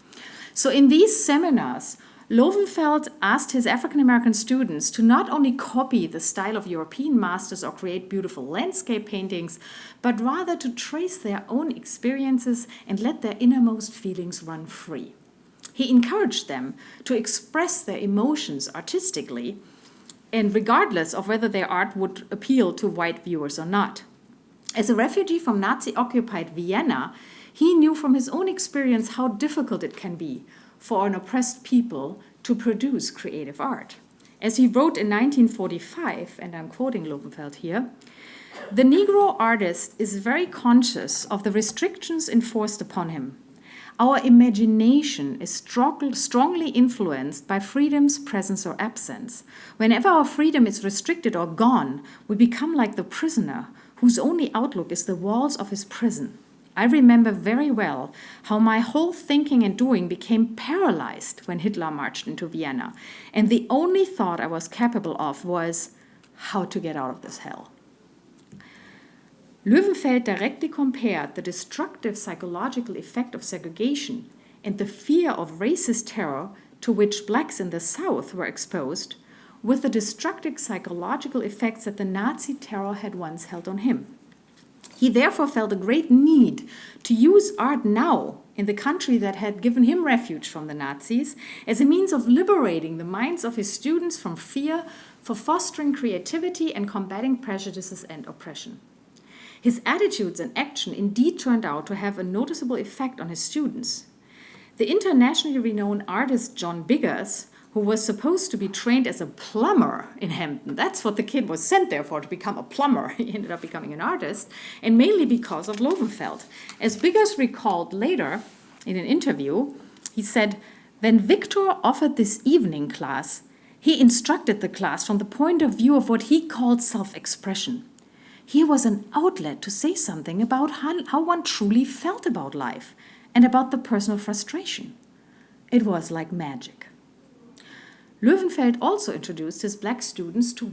So in these seminars, Löwenfeld asked his African-American students to not only copy the style of European masters or create beautiful landscape paintings, but rather to trace their own experiences and let their innermost feelings run free. He encouraged them to express their emotions artistically, and regardless of whether their art would appeal to white viewers or not. As a refugee from Nazi-occupied Vienna, he knew from his own experience how difficult it can be for an oppressed people to produce creative art. As he wrote in 1945, and I'm quoting Lovenfeld here, "The Negro artist is very conscious of the restrictions enforced upon him. Our imagination is strongly influenced by freedom's presence or absence. Whenever our freedom is restricted or gone, we become like the prisoner whose only outlook is the walls of his prison. I remember very well how my whole thinking and doing became paralyzed when Hitler marched into Vienna, and the only thought I was capable of was how to get out of this hell." Lovenfeld directly compared the destructive psychological effect of segregation and the fear of racist terror to which blacks in the South were exposed with the destructive psychological effects that the Nazi terror had once held on him. He therefore felt a great need to use art now in the country that had given him refuge from the Nazis as a means of liberating the minds of his students from fear, for fostering creativity and combating prejudices and oppression. His attitudes and action indeed turned out to have a noticeable effect on his students. The internationally renowned artist John Igas, who was supposed to be trained as a plumber in Hampton. That's what the kid was sent there for, to become a plumber. He ended up becoming an artist, and mainly because of Lovenfeld. As Igas recalled later in an interview, he said, "When Victor offered this evening class, he instructed the class from the point of view of what he called self-expression. Here was an outlet to say something about how one truly felt about life and about the personal frustration. It was like magic." Lovenfeld also introduced his black students to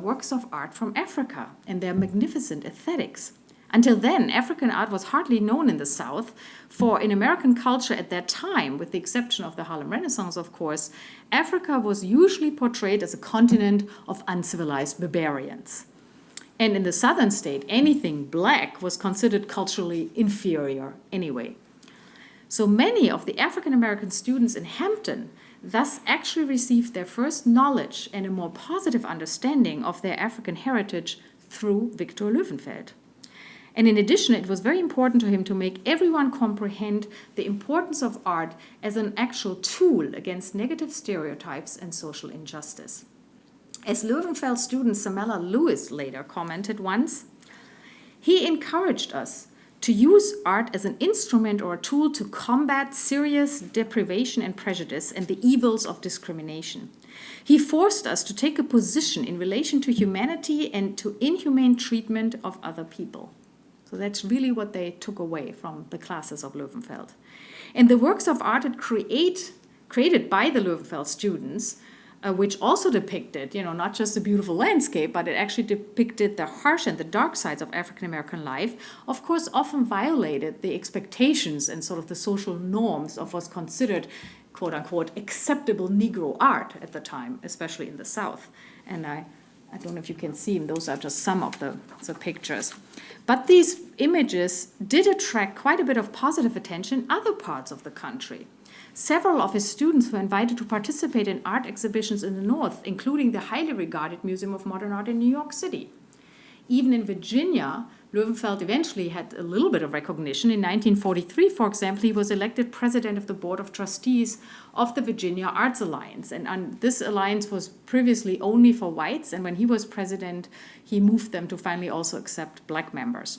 works of art from Africa and their magnificent aesthetics. Until then, African art was hardly known in the South, for in American culture at that time, with the exception of the Harlem Renaissance, of course, Africa was usually portrayed as a continent of uncivilized barbarians. And in the southern state, anything black was considered culturally inferior anyway. So many of the African American students in Hampton thus actually received their first knowledge and a more positive understanding of their African heritage through Victor Lovenfeld. And in addition, it was very important to him to make everyone comprehend the importance of art as an actual tool against negative stereotypes and social injustice. As Lovenfeld's student Samela Lewis later commented once, "He encouraged us to use art as an instrument or a tool to combat serious deprivation and prejudice and the evils of discrimination. He forced us to take a position in relation to humanity and to inhumane treatment of other people." So that's really what they took away from the classes of Lovenfeld. And the works of art created by the Lovenfeld students, which also depicted, not just the beautiful landscape, but it actually depicted the harsh and the dark sides of African American life, of course, often violated the expectations and sort of the social norms of what's considered, quote unquote, acceptable Negro art at the time, especially in the South. And I don't know if you can see them, those are just some of the pictures. But these images did attract quite a bit of positive attention in other parts of the country. Several of his students were invited to participate in art exhibitions in the North, including the highly regarded Museum of Modern Art in New York City. Even in Virginia, Lovenfeld eventually had a little bit of recognition. In 1943, for example, he was elected president of the Board of Trustees of the Virginia Arts Alliance. And this alliance was previously only for whites, and when he was president, he moved them to finally also accept black members.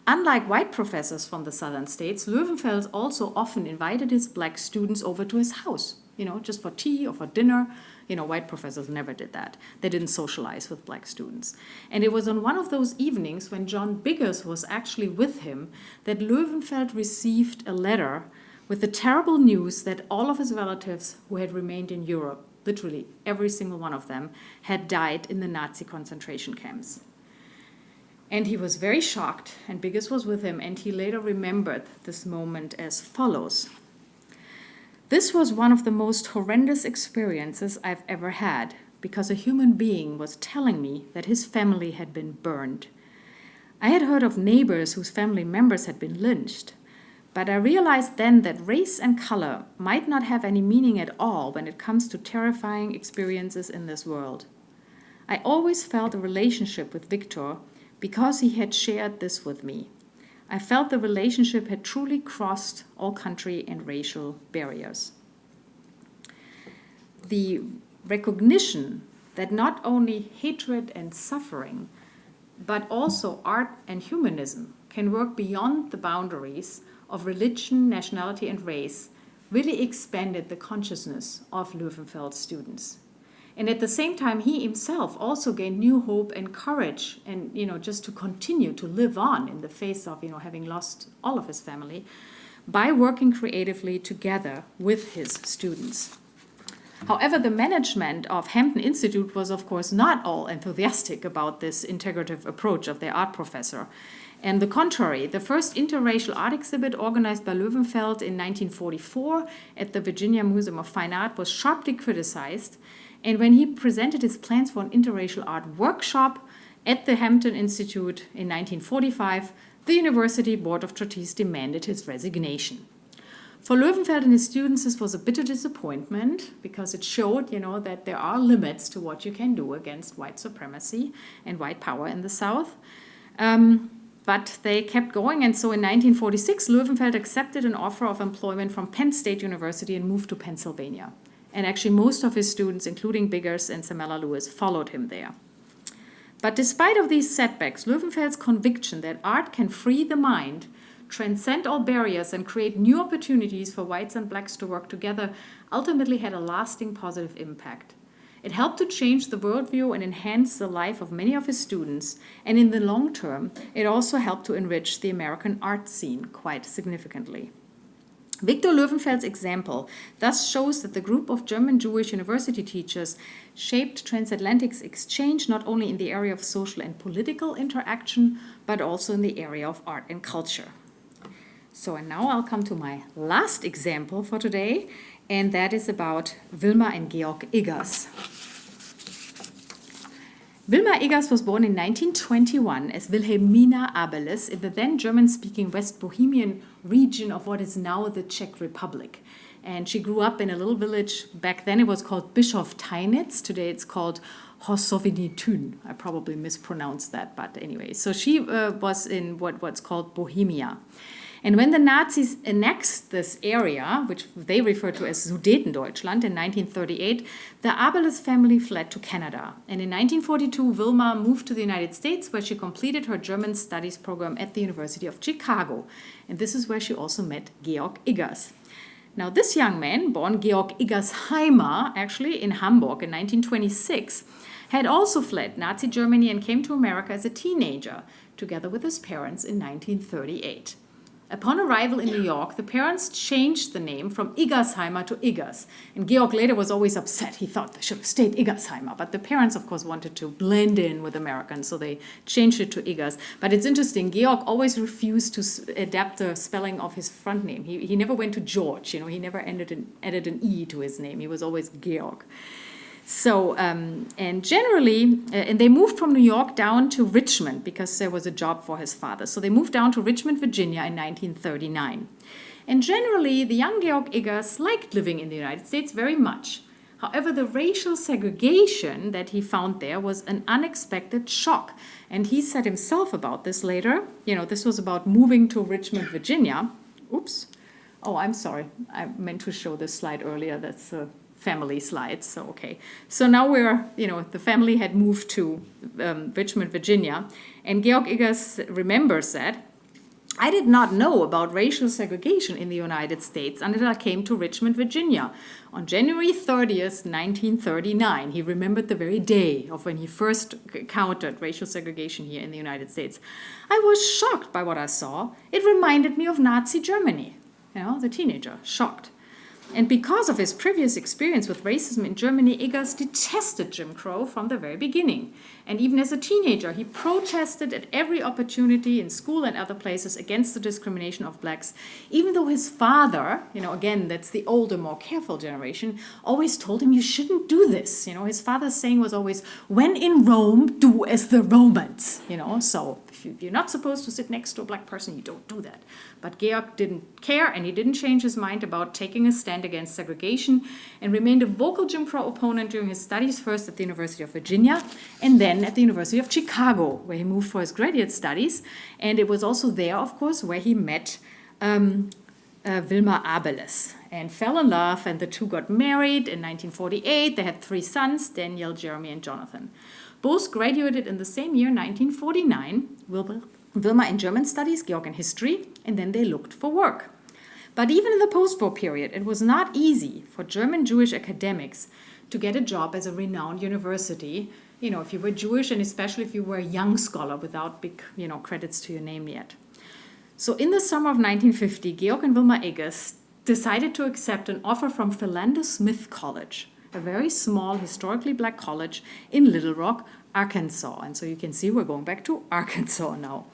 Unlike white professors from the southern states, Lovenfeld also often invited his black students over to his house, just for tea or for dinner. White professors never did that. They didn't socialize with black students. And it was on one of those evenings when John Igas was actually with him that Lovenfeld received a letter with the terrible news that all of his relatives who had remained in Europe, literally every single one of them, had died in the Nazi concentration camps. And he was very shocked, and Igas was with him, and he later remembered this moment as follows. "This was one of the most horrendous experiences I've ever had, because a human being was telling me that his family had been burned. I had heard of neighbors whose family members had been lynched, But I realized then that race and color might not have any meaning at all when it comes to terrifying experiences in this world. I always felt a relationship with Victor because he had shared this with me. I felt the relationship had truly crossed all country and racial barriers. The recognition that not only hatred and suffering, but also art and humanism can work beyond the boundaries of religion, nationality, and race really expanded the consciousness of Löwenfeld's students. And at the same time, he himself also gained new hope and courage and, just to continue to live on in the face of, having lost all of his family by working creatively together with his students. However, the management of Hampton Institute was, of course, not all enthusiastic about this integrative approach of their art professor. And the contrary, the first interracial art exhibit organized by Löwenfeld in 1944 at the Virginia Museum of Fine Art was sharply criticized. And when he presented his plans for an interracial art workshop at the Hampton Institute in 1945, the University Board of Trustees demanded his resignation. For Löwenfeld and his students, this was a bitter disappointment because it showed, that there are limits to what you can do against white supremacy and white power in the South. But they kept going, and so in 1946, Löwenfeld accepted an offer of employment from Penn State University and moved to Pennsylvania. And actually most of his students, including Biggers and Samela Lewis, followed him there. But despite of these setbacks, Löwenfeld's conviction that art can free the mind, transcend all barriers, and create new opportunities for whites and blacks to work together ultimately had a lasting positive impact. It helped to change the worldview and enhance the life of many of his students, and in the long term, it also helped to enrich the American art scene quite significantly. Victor Löwenfeld's example thus shows that the group of German Jewish university teachers shaped transatlantic exchange not only in the area of social and political interaction, but also in the area of art and culture. So, and now I'll come to my last example for today, and that is about Velma and Gieok Igas. Velma Igas was born in 1921 as Wilhelmina Abeles in the then German-speaking West Bohemian region of what is now the Czech Republic. And she grew up in a little village. Back then it was called Bischofsteinitz. Today it's called Hosovinityn. I probably mispronounced that, but anyway. So she was in what's called Bohemia. And when the Nazis annexed this area, which they referred to as Sudetendeutschland in 1938, the Abeles family fled to Canada. And in 1942, Velma moved to the United States, where she completed her German studies program at the University of Chicago. And this is where she also met Gieok Igas. Now, this young man, born Gieok Igasheimer, actually in Hamburg in 1926, had also fled Nazi Germany and came to America as a teenager, together with his parents in 1938. Upon arrival in New York, the parents changed the name from Igasheimer to Igas. And Gieok later was always upset. He thought they should have stayed Igasheimer. But the parents, of course, wanted to blend in with Americans, so they changed it to Igas. But it's interesting, Gieok always refused to adapt the spelling of his front name. He never went to George, he never added an E to his name. He was always Gieok. So, and generally, and they moved from New York down to Richmond because there was a job for his father. So they moved down to Richmond, Virginia in 1939. And generally, the young Gieok Igas liked living in the United States very much. However, the racial segregation that he found there was an unexpected shock. And he said himself about this later. This was about moving to Richmond, Virginia. Oops. Oh, I'm sorry. I meant to show this slide earlier. That's family slides, so okay. So now the family had moved to Richmond, Virginia, and Gieok Igas remembers that, I did not know about racial segregation in the United States until I came to Richmond, Virginia on January 30th, 1939. He remembered the very day of when he first encountered racial segregation here in the United States. I was shocked by what I saw. It reminded me of Nazi Germany. The teenager, shocked. And because of his previous experience with racism in Germany, Igas detested Jim Crow from the very beginning. And even as a teenager, he protested at every opportunity in school and other places against the discrimination of blacks, even though his father, again, that's the older, more careful generation, always told him, you shouldn't do this. His father's saying was always, when in Rome, do as the Romans. So If you're not supposed to sit next to a black person, you don't do that. But Gieok didn't care, and he didn't change his mind about taking a stand against segregation, and remained a vocal Jim Crow opponent during his studies, first at the University of Virginia and then at the University of Chicago, where he moved for his graduate studies. And it was also there, of course, where he met Velma and fell in love, and the two got married in 1948. They had 3 sons, Daniel, Jeremy, and Jonathan. Both graduated in the same year, 1949, Velma in German studies, Gieok in history, and then they looked for work. But even in the post-war period, it was not easy for German Jewish academics to get a job as a renowned university, if you were Jewish, and especially if you were a young scholar without big, credits to your name yet. So in the summer of 1950, Gieok and Velma Igas decided to accept an offer from Philander Smith College, a very small, historically black college in Little Rock, Arkansas. And so you can see we're going back to Arkansas now.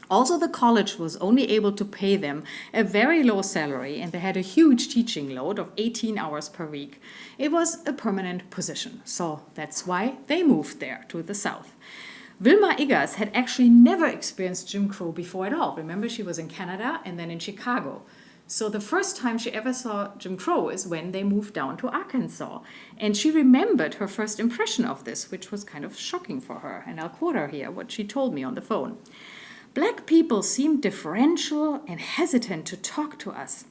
Also, the college was only able to pay them a very low salary, and they had a huge teaching load of 18 hours per week. It was a permanent position, so that's why they moved there to the south. Velma Igas had actually never experienced Jim Crow before at all. Remember, she was in Canada and then in Chicago. So the first time she ever saw Jim Crow is when they moved down to Arkansas. And she remembered her first impression of this, which was kind of shocking for her. And I'll quote her here, what she told me on the phone. "Black people seemed differential and hesitant to talk to us.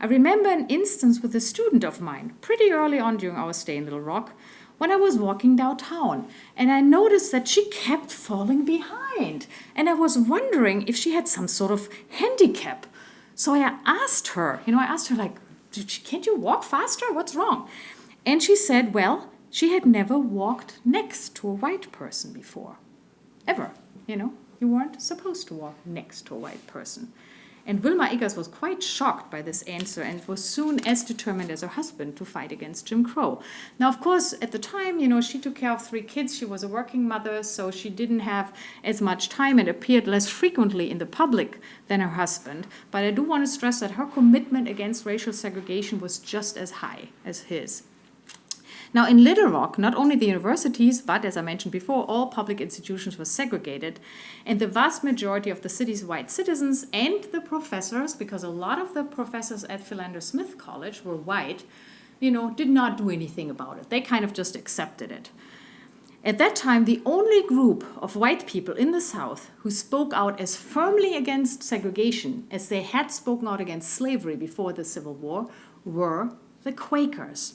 I remember an instance with a student of mine, pretty early on during our stay in Little Rock, when I was walking downtown, and I noticed that she kept falling behind. And I was wondering if she had some sort of handicap. So I asked her, like, can't you walk faster? What's wrong? And she said, well, she had never walked next to a white person before. Ever, You weren't supposed to walk next to a white person. And Velma Igas was quite shocked by this answer and was soon as determined as her husband to fight against Jim Crow. Now, of course, at the time, she took care of 3 kids. She was a working mother, so she didn't have as much time and appeared less frequently in the public than her husband. But I do want to stress that her commitment against racial segregation was just as high as his. Now, in Little Rock, not only the universities, but as I mentioned before, all public institutions were segregated, and the vast majority of the city's white citizens and the professors, because a lot of the professors at Philander Smith College were white, did not do anything about it. They kind of just accepted it. At that time, the only group of white people in the South who spoke out as firmly against segregation as they had spoken out against slavery before the Civil War were the Quakers.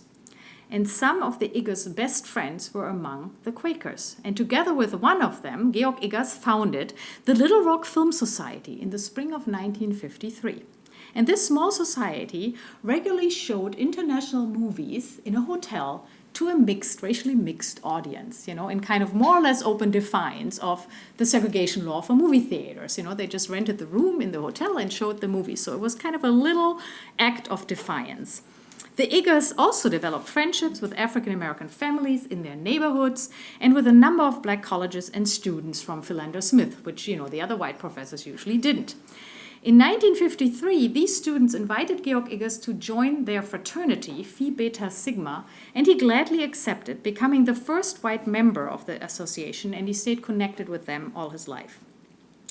And some of the Igas' best friends were among the Quakers. And together with one of them, Gieok Igas founded the Little Rock Film Society in the spring of 1953. And this small society regularly showed international movies in a hotel to a racially mixed audience, in kind of more or less open defiance of the segregation law for movie theaters. They just rented the room in the hotel and showed the movie. So it was kind of a little act of defiance. The Igas also developed friendships with African-American families in their neighborhoods and with a number of black colleges and students from Philander Smith, which, the other white professors usually didn't. In 1953, these students invited Gieok Igas to join their fraternity, Phi Beta Sigma, and he gladly accepted, becoming the first white member of the association, and he stayed connected with them all his life.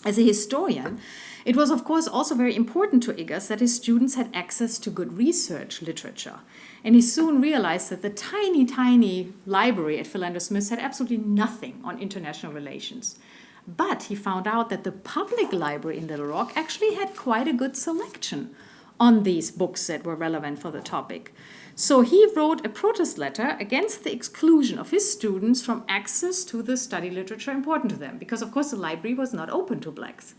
As a historian, it was, of course, also very important to Igas that his students had access to good research literature. And he soon realized that the tiny, tiny library at Philander Smith had absolutely nothing on international relations. But he found out that the public library in Little Rock actually had quite a good selection on these books that were relevant for the topic. So he wrote a protest letter against the exclusion of his students from access to the study literature important to them, because of course the library was not open to blacks.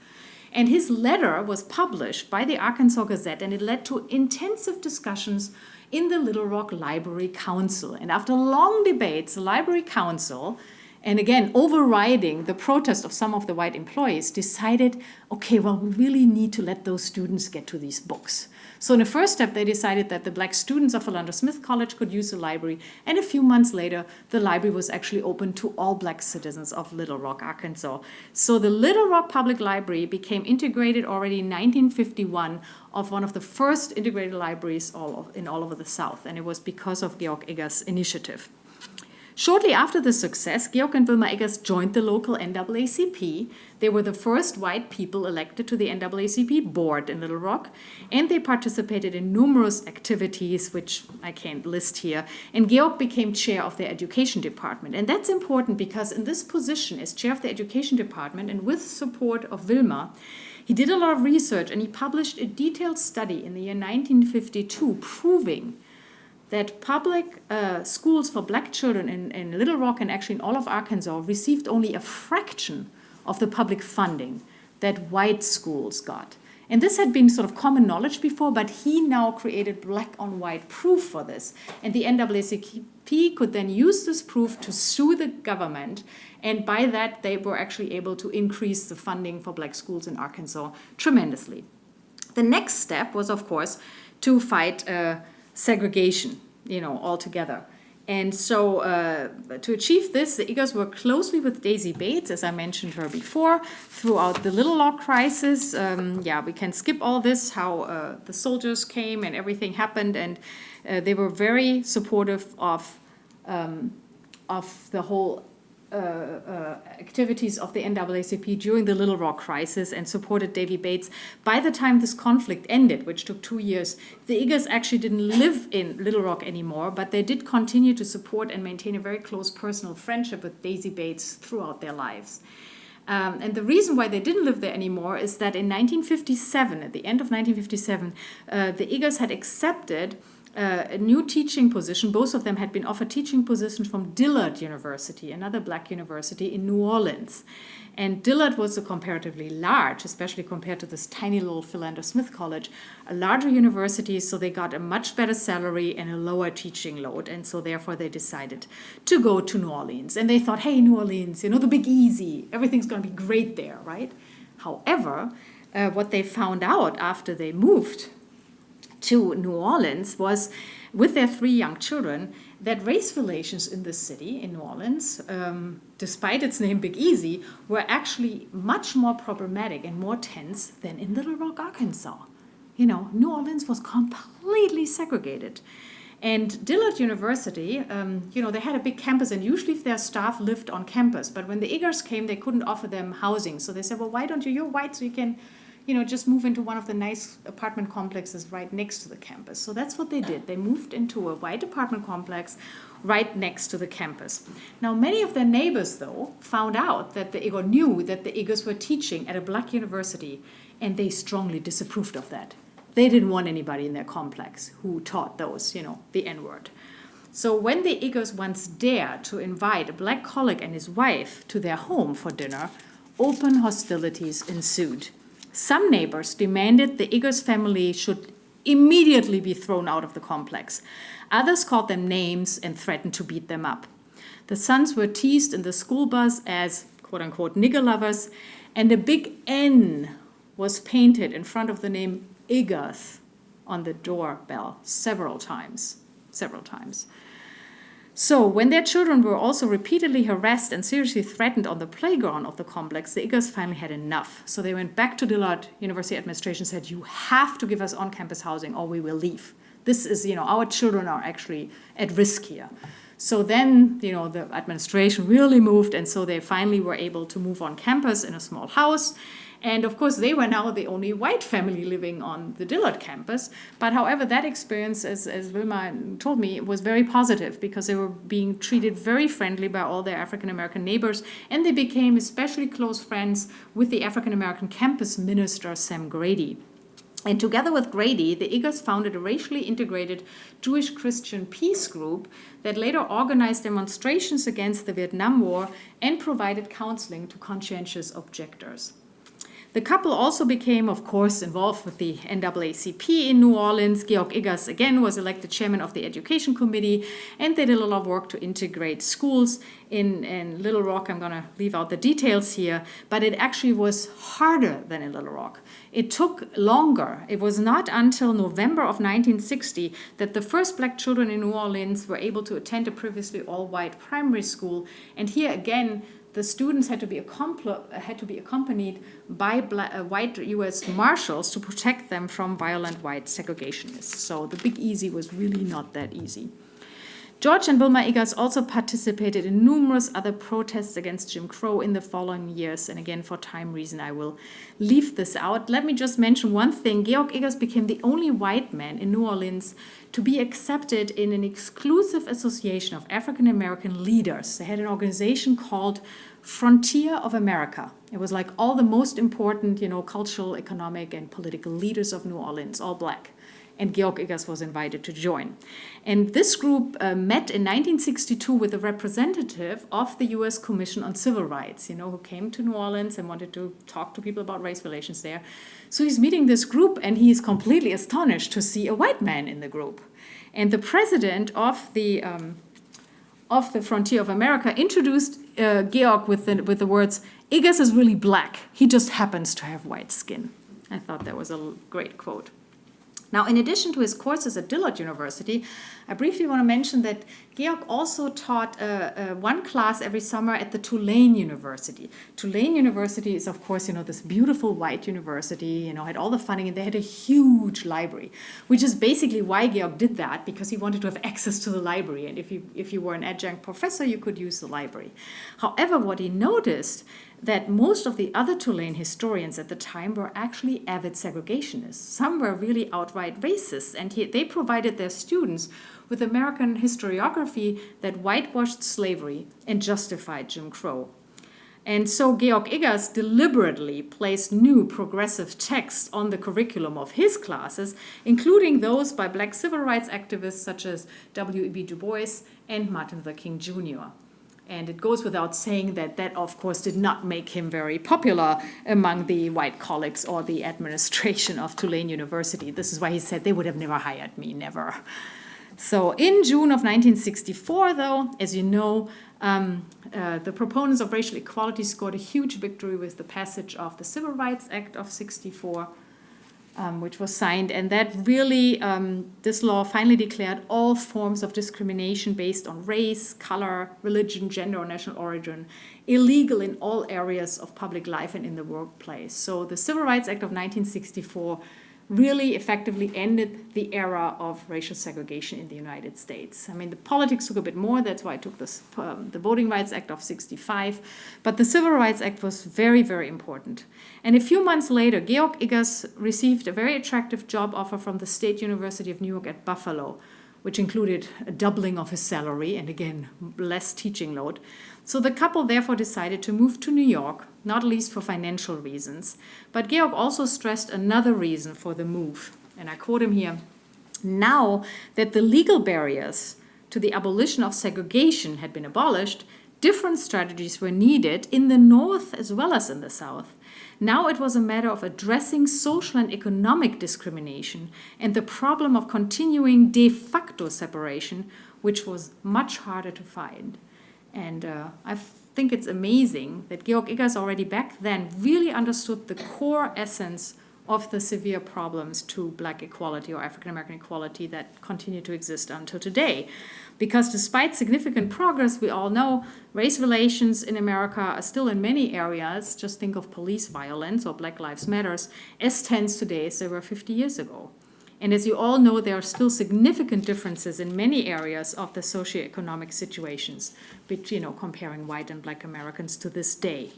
And his letter was published by the Arkansas Gazette, and it led to intensive discussions in the Little Rock Library Council. And after long debates, the Library Council, and again overriding the protest of some of the white employees, decided, okay, well, we really need to let those students get to these books. So in the first step, they decided that the black students of Philander Smith College could use the library, and a few months later, the library was actually open to all black citizens of Little Rock, Arkansas. So the Little Rock Public Library became integrated already in 1951 of one of the first integrated libraries in all over the South, and it was because of Gieok Igas' initiative. Shortly after the success, Gieok and Velma Igas joined the local NAACP. They were the first white people elected to the NAACP board in Little Rock, and they participated in numerous activities, which I can't list here. And Gieok became chair of the education department. And that's important because in this position as chair of the education department, and with support of Velma, he did a lot of research, and he published a detailed study in the year 1952 proving that public schools for black children in Little Rock and actually in all of Arkansas received only a fraction of the public funding that white schools got. And this had been sort of common knowledge before, but he now created black on white proof for this. And the NAACP could then use this proof to sue the government. And by that, they were actually able to increase the funding for black schools in Arkansas tremendously. The next step was, of course, to fight segregation, altogether. And so to achieve this, the Igas worked closely with Daisy Bates, as I mentioned her before, throughout the Little Rock crisis. We can skip all this, how the soldiers came and everything happened, and they were very supportive of the whole activities of the NAACP during the Little Rock crisis and supported Davy Bates. By the time this conflict ended, which took 2 years, the Igas actually didn't live in Little Rock anymore, but they did continue to support and maintain a very close personal friendship with Daisy Bates throughout their lives. And the reason why they didn't live there anymore is that in 1957, at the end of 1957, the Igas had accepted a new teaching position. Both of them had been offered teaching positions from Dillard University, another black university in New Orleans. And Dillard was a comparatively large, especially compared to this tiny little Philander Smith College, a larger university, so they got a much better salary and a lower teaching load. And so therefore they decided to go to New Orleans. And they thought, hey, New Orleans, the Big Easy, everything's going to be great there, right? However, what they found out after they moved to New Orleans was, with their 3 young children, that race relations in the city, in New Orleans, despite its name Big Easy, were actually much more problematic and more tense than in Little Rock, Arkansas. New Orleans was completely segregated. And Dillard University, they had a big campus, and usually their staff lived on campus. But when the Igars came, they couldn't offer them housing. So they said, well, why don't you're white, so you can just move into one of the nice apartment complexes right next to the campus. So that's what they did. They moved into a white apartment complex right next to the campus. Now, many of their neighbors, though, found out that knew that the Igas were teaching at a black university, and they strongly disapproved of that. They didn't want anybody in their complex who taught those, the N-word. So when the Igas once dared to invite a black colleague and his wife to their home for dinner, open hostilities ensued. Some neighbors demanded the Igas family should immediately be thrown out of the complex. Others called them names and threatened to beat them up. The sons were teased in the school bus as, quote-unquote, nigger lovers, and a big N was painted in front of the name Igas on the doorbell several times. So when their children were also repeatedly harassed and seriously threatened on the playground of the complex, the Igas finally had enough. So they went back to Dillard University administration and said, you have to give us on-campus housing or we will leave. This is, our children are actually at risk here. So then, the administration really moved, and so they finally were able to move on campus in a small house. And of course, they were now the only white family living on the Dillard campus. But however, that experience, as Velma told me, was very positive because they were being treated very friendly by all their African-American neighbors. And they became especially close friends with the African-American campus minister, Sam Grady. And together with Grady, the Igas founded a racially integrated Jewish-Christian peace group that later organized demonstrations against the Vietnam War and provided counseling to conscientious objectors. The couple also became, of course, involved with the NAACP in New Orleans. Gieok Igas, again, was elected chairman of the Education Committee, and they did a lot of work to integrate schools in Little Rock. I'm going to leave out the details here, but it actually was harder than in Little Rock. It took longer. It was not until November of 1960 that the first black children in New Orleans were able to attend a previously all-white primary school, and here again, the students had to be accompanied by white U.S. Marshals to protect them from violent white segregationists. So the Big Easy was really not that easy. George and Velma Igas also participated in numerous other protests against Jim Crow in the following years. And again, for time reason, I will leave this out. Let me just mention one thing. Gieok Igas became the only white man in New Orleans to be accepted in an exclusive association of African-American leaders. They had an organization called Frontier of America. It was like all the most important, cultural, economic, and political leaders of New Orleans, all black. And Gieok Igas was invited to join. And this group met in 1962 with a representative of the U.S. Commission on Civil Rights, who came to New Orleans and wanted to talk to people about race relations there. So he's meeting this group, and he is completely astonished to see a white man in the group. And the president of the Frontier of America introduced Gieok with the words, "Igas is really black. He just happens to have white skin." I thought that was a great quote. Now, in addition to his courses at Dillard University, I briefly want to mention that Gieok also taught one class every summer at the Tulane University. Tulane University is, of course, this beautiful white university, had all the funding, and they had a huge library, which is basically why Gieok did that, because he wanted to have access to the library. And if you were an adjunct professor, you could use the library. However, what he noticed that most of the other Tulane historians at the time were actually avid segregationists. Some were really outright racist, and they provided their students with American historiography that whitewashed slavery and justified Jim Crow. And so Gieok Igas deliberately placed new progressive texts on the curriculum of his classes, including those by black civil rights activists such as W.E.B. Du Bois and Martin Luther King Jr. And it goes without saying that, of course, did not make him very popular among the white colleagues or the administration of Tulane University. This is why he said they would have never hired me, never. So in June of 1964, though, as you know, the proponents of racial equality scored a huge victory with the passage of the Civil Rights Act of '64, which was signed, and that really, this law finally declared all forms of discrimination based on race, color, religion, gender, or national origin illegal in all areas of public life and in the workplace. So the Civil Rights Act of 1964 really effectively ended the era of racial segregation in the United States. I mean, the politics took a bit more, that's why I took this, the Voting Rights Act of '65, but the Civil Rights Act was very, very important. And a few months later, Gieok Igas received a very attractive job offer from the State University of New York at Buffalo, which included a doubling of his salary and, again, less teaching load. So the couple therefore decided to move to New York, not least for financial reasons. But Gieok also stressed another reason for the move, and I quote him here, "Now that the legal barriers to the abolition of segregation had been abolished, different strategies were needed in the North as well as in the South. Now it was a matter of addressing social and economic discrimination and the problem of continuing de facto separation, which was much harder to find." And I think it's amazing that Gieok Igas already back then really understood the core essence of the severe problems to black equality or African American equality that continue to exist until today. Because despite significant progress, we all know race relations in America are still in many areas, just think of police violence or Black Lives Matters, as tense today as they were 50 years ago. And as you all know, there are still significant differences in many areas of the socioeconomic situations, comparing white and black Americans to this day.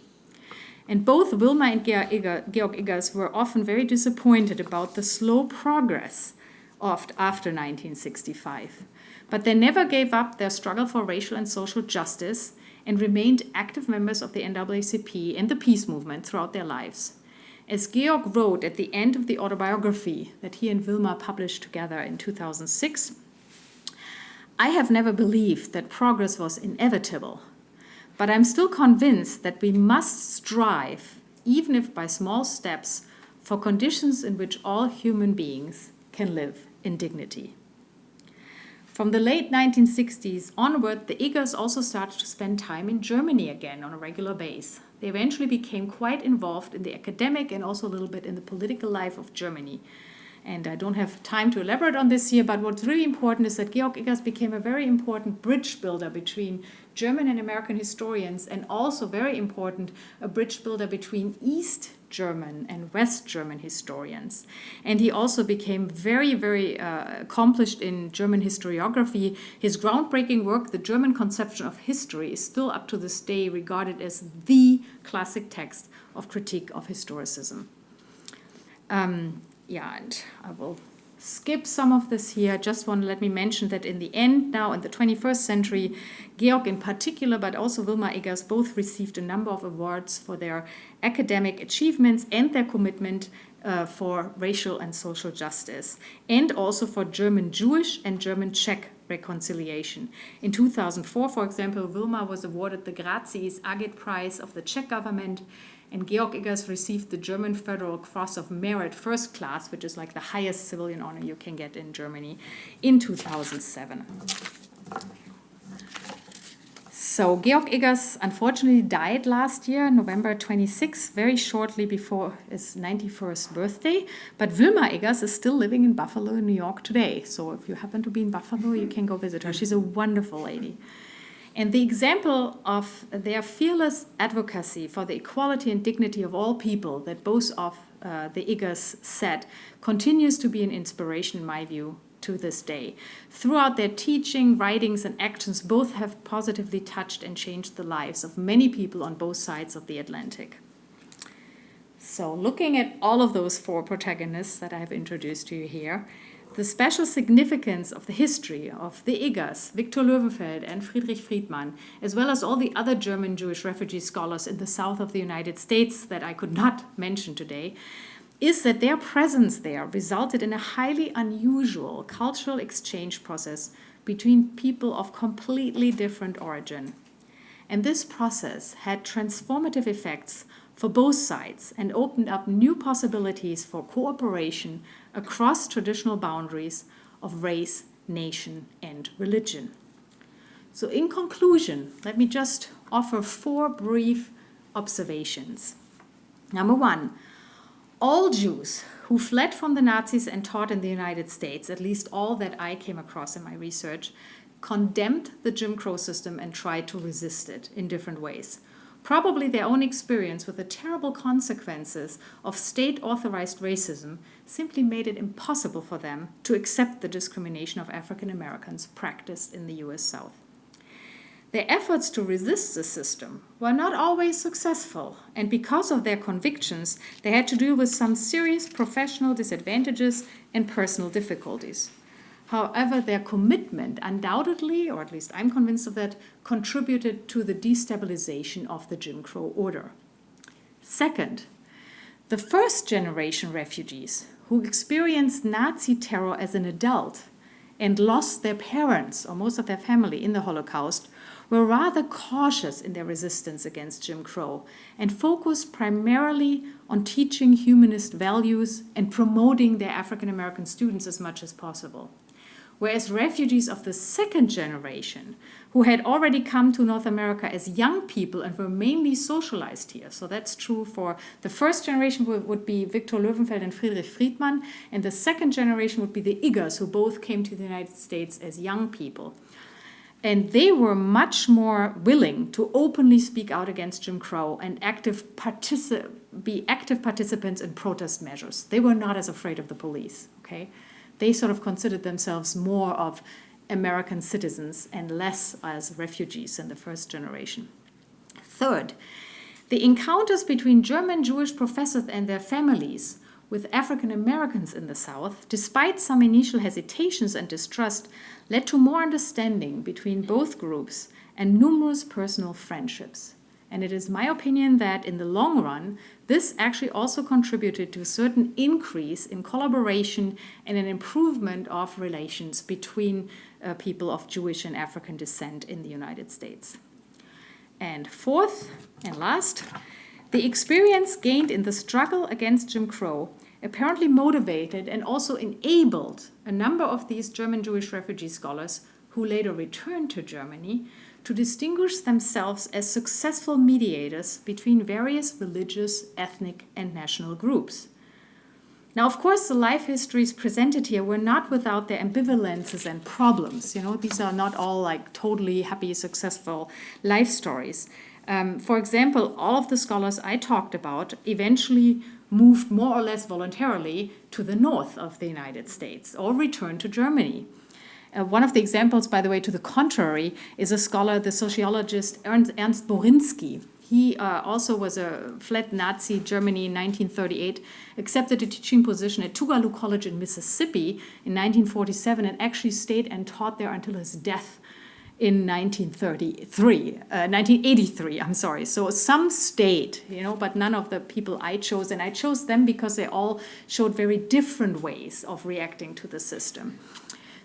And both Velma and Gieok Igas were often very disappointed about the slow progress after 1965. But they never gave up their struggle for racial and social justice and remained active members of the NAACP and the peace movement throughout their lives. As Gieok wrote at the end of the autobiography that he and Velma published together in 2006, "I have never believed that progress was inevitable, but I'm still convinced that we must strive, even if by small steps, for conditions in which all human beings can live in dignity." From the late 1960s onward, the Igas also started to spend time in Germany again on a regular basis. They eventually became quite involved in the academic and also a little bit in the political life of Germany. And I don't have time to elaborate on this here, but what's really important is that Gieok Igas became a very important bridge builder between German and American historians, and also very important, a bridge builder between East German and West German historians. And he also became very, very accomplished in German historiography. His groundbreaking work, The German Conception of History, is still up to this day regarded as the classic text of critique of historicism. And I will skip some of this here. Just want to let me mention that in the end, now in the 21st century, Gieok in particular, but also Velma Igas, both received a number of awards for their academic achievements and their commitment for racial and social justice, and also for German Jewish and German Czech reconciliation. In 2004, for example, Velma was awarded the Grazi's Agit Prize of the Czech government, and Gieok Igas received the German Federal Cross of Merit First Class, which is like the highest civilian honor you can get in Germany, in 2007. So Gieok Igas unfortunately died last year, November 26, very shortly before his 91st birthday. But Velma Igas is still living in Buffalo, New York today. So if you happen to be in Buffalo, you can go visit her. She's a wonderful lady. And the example of their fearless advocacy for the equality and dignity of all people that both of the Igas set continues to be an inspiration, in my view, to this day. Throughout their teaching, writings, and actions, both have positively touched and changed the lives of many people on both sides of the Atlantic. So looking at all of those four protagonists that I have introduced to you here, the special significance of the history of the Igas, Viktor Löwenfeld and Friedrich Friedmann, as well as all the other German Jewish refugee scholars in the south of the United States that I could not mention today, is that their presence there resulted in a highly unusual cultural exchange process between people of completely different origin. And this process had transformative effects for both sides and opened up new possibilities for cooperation across traditional boundaries of race, nation, and religion. So in conclusion, let me just offer 4 brief observations. Number 1, all Jews who fled from the Nazis and taught in the United States, at least all that I came across in my research, condemned the Jim Crow system and tried to resist it in different ways. Probably their own experience with the terrible consequences of state-authorized racism simply made it impossible for them to accept the discrimination of African Americans practiced in the US South. Their efforts to resist the system were not always successful, and because of their convictions, they had to deal with some serious professional disadvantages and personal difficulties. However, their commitment undoubtedly, or at least I'm convinced of that, contributed to the destabilization of the Jim Crow order. Second, the first-generation refugees who experienced Nazi terror as an adult and lost their parents or most of their family in the Holocaust were rather cautious in their resistance against Jim Crow and focused primarily on teaching humanist values and promoting their African American students as much as possible. Whereas refugees of the second generation, who had already come to North America as young people and were mainly socialized here, so that's true for the first generation would be Viktor Löwenfeld and Friedrich Friedmann, and the second generation would be the Igas, who both came to the United States as young people. And they were much more willing to openly speak out against Jim Crow and be active participants in protest measures. They were not as afraid of the police, okay? They sort of considered themselves more of American citizens and less as refugees in the first generation. Third, the encounters between German Jewish professors and their families with African Americans in the South, despite some initial hesitations and distrust, led to more understanding between both groups and numerous personal friendships. And it is my opinion that in the long run, this actually also contributed to a certain increase in collaboration and an improvement of relations between people of Jewish and African descent in the United States. And fourth and last, the experience gained in the struggle against Jim Crow apparently motivated and also enabled a number of these German Jewish refugee scholars who later returned to Germany to distinguish themselves as successful mediators between various religious, ethnic, and national groups. Now, of course, the life histories presented here were not without their ambivalences and problems. You know, these are not all like totally happy, successful life stories. For example, all of the scholars I talked about eventually moved more or less voluntarily to the north of the United States or returned to Germany. One of the examples, by the way, to the contrary, is a scholar, the sociologist Ernst Borinski. He also fled Nazi Germany in 1938, accepted a teaching position at Tougaloo College in Mississippi in 1947, and actually stayed and taught there until his death in 1983, I'm sorry. So some stayed, you know, but none of the people I chose, and I chose them because they all showed very different ways of reacting to the system.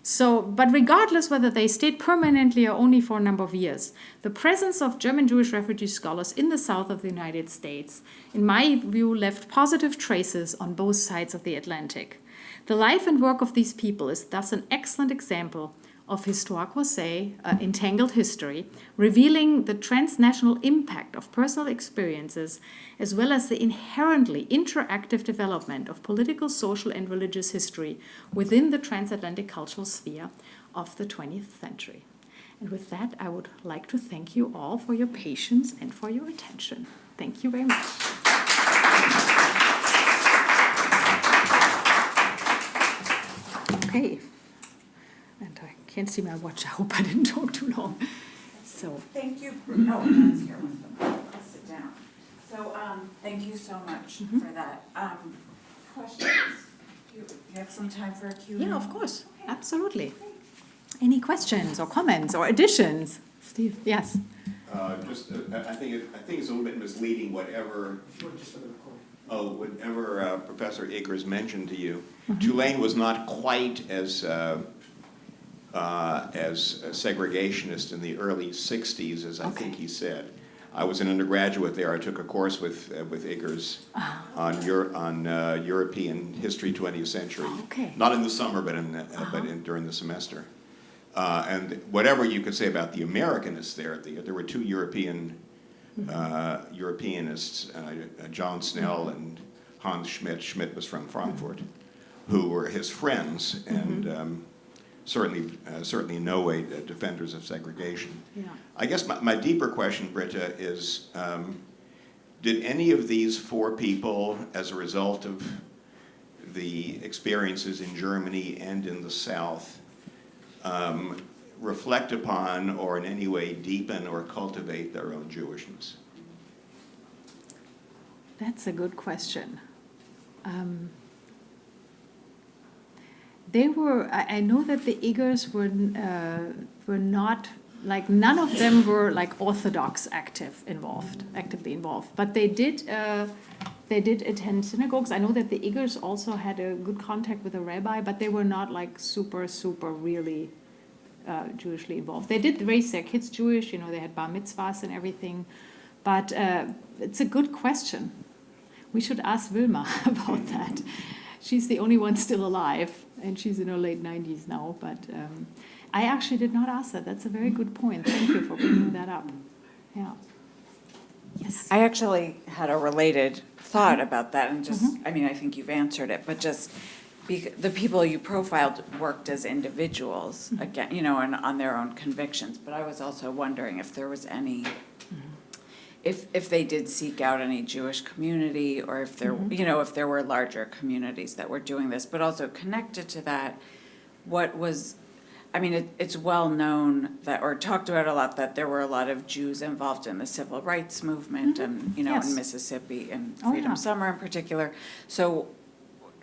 So, but regardless whether they stayed permanently or only for a number of years, the presence of German Jewish refugee scholars in the south of the United States, in my view, left positive traces on both sides of the Atlantic. The life and work of these people is thus an excellent example of Histoire Croisée, entangled history, revealing the transnational impact of personal experiences, as well as the inherently interactive development of political, social, and religious history within the transatlantic cultural sphere of the 20th century. And with that, I would like to thank you all for your patience and for your attention. Thank you very much. Okay. And I can't see my watch. I hope I didn't talk too long. So Thank you. Oh, Anne's here with them. Let's sit down. So, thank you so much for that. Questions? Do you have some time for a Q&A? yeah, of course, absolutely. Any questions or comments or additions? Steve, yes. I think it's a little bit misleading whatever Professor Igas mentioned to you. Tulane was not quite as segregationist in the early 60s as I think he said. I was an undergraduate there. I took a course with Igas on European history, 20th century. Okay. Not in the summer, but during the semester. And whatever you could say about the Americanists there were two Europeanists, John Snell and Hans Schmidt. Schmidt was from Frankfurt, who were his friends and certainly in no way defenders of segregation. Yeah. I guess my deeper question, Britta, is did any of these four people, as a result of the experiences in Germany and in the South, reflect upon or in any way deepen or cultivate their own Jewishness? That's a good question. They were. I know that the Igas were not like none of them were like Orthodox actively involved, but they did attend synagogues. I know that the Igas also had a good contact with a rabbi, but they were not like super really Jewishly involved. They did raise their kids Jewish, you know, they had bar mitzvahs and everything, but it's a good question. We should ask Velma about that. She's the only one still alive, and she's in her late 90s now, but I actually did not ask that. That's a very good point. Thank you for bringing that up. Yeah. Yes. I actually had a related thought about that, and just, I mean, I think you've answered it, but just the people you profiled worked as individuals, again, you know, and on their own convictions, but I was also wondering if there was any, if they did seek out any Jewish community, or if there, you know, if there were larger communities that were doing this, but also connected to that, what was, I mean, it's well known that, or talked about a lot, that there were a lot of Jews involved in the civil rights movement and, you know, Yes. in Mississippi and Oh, Freedom yeah. Summer in particular. So